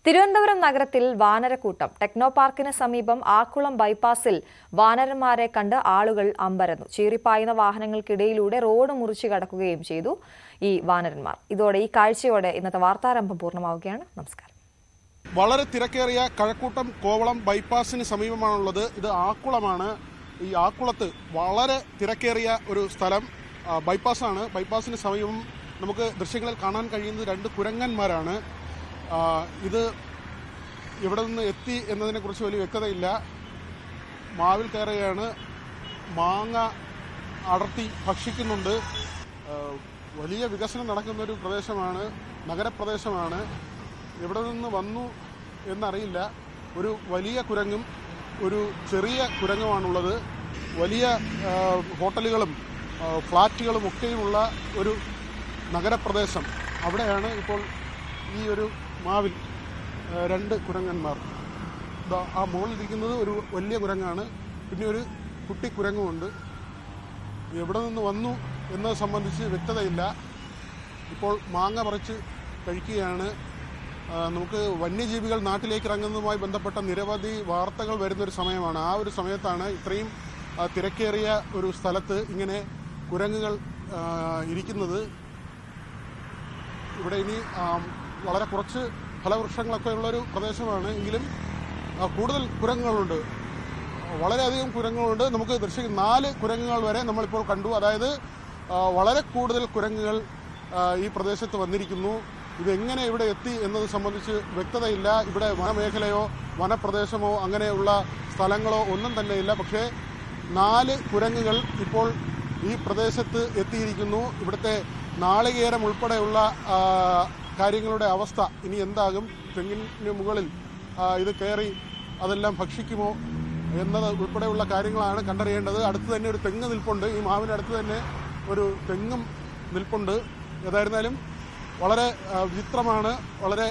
തിരുവനന്തപുരം നഗരത്തിൽ വാനരക്കൂട്ടം. ടെക്നോ പാർക്കിന് സമീപം ആക്കുളം ബൈപ്പാസിൽ വാനരന്മാരെ കണ്ട് ആളുകൾ അമ്പരന്നു. ചീറിപ്പായുന്ന വാഹനങ്ങൾക്കിടയിലൂടെ റോഡ് മുറിച്ചു കടക്കുകയും ചെയ്തു ഈ വാനരന്മാർ. ഇതോടെ ഈ കാഴ്ചയോടെ ഇന്നത്തെ വാർത്താരംഭം പൂർണ്ണമാവുകയാണ്. നമസ്കാരം. വളരെ തിരക്കേറിയ കഴക്കൂട്ടം കോവളം ബൈപ്പാസിന് സമീപമാണുള്ളത്. ഇത് ആക്കുളമാണ്. ഈ ആക്കുളത്ത് വളരെ തിരക്കേറിയ ഒരു സ്ഥലം ബൈപ്പാസാണ്. ബൈപ്പാസിന് സമീപം നമുക്ക് ദൃശ്യങ്ങളിൽ കാണാൻ കഴിയുന്നത് 2 കുരങ്ങന്മാരാണ്. ഇത് ഇവിടെ നിന്ന് എത്തി എന്നതിനെക്കുറിച്ച് വലിയ വ്യക്തതയില്ല. മാവിൽ കയറുകയാണ്, മാങ്ങ അടർത്തി ഭക്ഷിക്കുന്നുണ്ട്. വലിയ വികസനം നടക്കുന്നൊരു പ്രദേശമാണ്, നഗരപ്രദേശമാണ്. എവിടെ നിന്ന് വന്നു എന്നറിയില്ല. ഒരു വലിയ കുരങ്ങും ഒരു ചെറിയ കുരങ്ങുമാണുള്ളത്. വലിയ ഹോട്ടലുകളും ഫ്ലാറ്റുകളും ഒക്കെയുമുള്ള ഒരു നഗരപ്രദേശം. അവിടെയാണ് ഇപ്പോൾ ഈ ഒരു മാവിൽ 2 കുരങ്ങന്മാർ. ആ മുകളിലിരിക്കുന്നത് ഒരു വലിയ കുരങ്ങാണ്, പിന്നെ ഒരു കുട്ടി കുരങ്ങുമുണ്ട്. എവിടെ നിന്ന് വന്നു എന്നത് സംബന്ധിച്ച് വ്യക്തതയില്ല. ഇപ്പോൾ മാങ്ങ പറിച്ച് കഴിക്കുകയാണ്. നമുക്ക് വന്യജീവികൾ നാട്ടിലേക്ക് ഇറങ്ങുന്നതുമായി ബന്ധപ്പെട്ട നിരവധി വാർത്തകൾ വരുന്നൊരു സമയമാണ്. ആ ഒരു സമയത്താണ് ഇത്രയും തിരക്കേറിയ ഒരു സ്ഥലത്ത് ഇങ്ങനെ കുരങ്ങുകൾ ഇരിക്കുന്നത്. ഇവിടെ ഇനി വളരെ കുറച്ച് ഫലവൃക്ഷങ്ങളൊക്കെ ഉള്ളൊരു പ്രദേശമാണ്. എങ്കിലും കൂടുതൽ കുരങ്ങുകളുണ്ട്, വളരെയധികം കുരങ്ങുകളുണ്ട്. നമുക്ക് ദൃശ്യം 4 കുരങ്ങുകൾ വരെ നമ്മളിപ്പോൾ കണ്ടു. അതായത് വളരെ കൂടുതൽ കുരങ്ങുകൾ ഈ പ്രദേശത്ത് വന്നിരിക്കുന്നു. ഇതെങ്ങനെ ഇവിടെ എത്തി എന്നത് സംബന്ധിച്ച് വ്യക്തതയില്ല. ഇവിടെ വനമേഖലയോ വനപ്രദേശമോ അങ്ങനെയുള്ള സ്ഥലങ്ങളോ ഒന്നും തന്നെയില്ല. പക്ഷേ 4 കുരങ്ങുകൾ ഇപ്പോൾ ഈ പ്രദേശത്ത് എത്തിയിരിക്കുന്നു. ഇവിടുത്തെ നാളികേരം ഉൾപ്പെടെയുള്ള കാര്യങ്ങളുടെ അവസ്ഥ ഇനി എന്താകും? തെങ്ങിന് മുകളിൽ ഇത് കയറി അതെല്ലാം ഭക്ഷിക്കുമോ എന്നത് ഉൾപ്പെടെയുള്ള കാര്യങ്ങളാണ് കണ്ടറിയേണ്ടത്. അടുത്ത് തന്നെ ഒരു തെങ്ങ് നിൽപ്പുണ്ട്. ഈ മാവിനടുത്ത് തന്നെ ഒരു തെങ്ങും നിൽപ്പുണ്ട്. ഏതായിരുന്നാലും വളരെ വിചിത്രമാണ്, വളരെ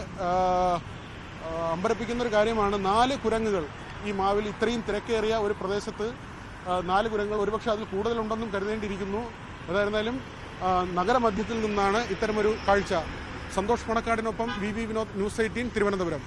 അമ്പരപ്പിക്കുന്നൊരു കാര്യമാണ്. 4 കുരങ്ങുകൾ ഈ മാവിൽ, ഇത്രയും തിരക്കേറിയ ഒരു പ്രദേശത്ത് 4 കുരങ്ങുകൾ, ഒരുപക്ഷെ അതിൽ കൂടുതലുണ്ടെന്നും കരുതേണ്ടിയിരിക്കുന്നു. ഏതായിരുന്നാലും നഗരമധ്യത്തിൽ നിന്നാണ് ഇത്തരമൊരു കാഴ്ച. സന്തോഷ് മണക്കാടിനൊപ്പം VV വിനോദ്, ന്യൂസ് 18 തിരുവനന്തപുരം.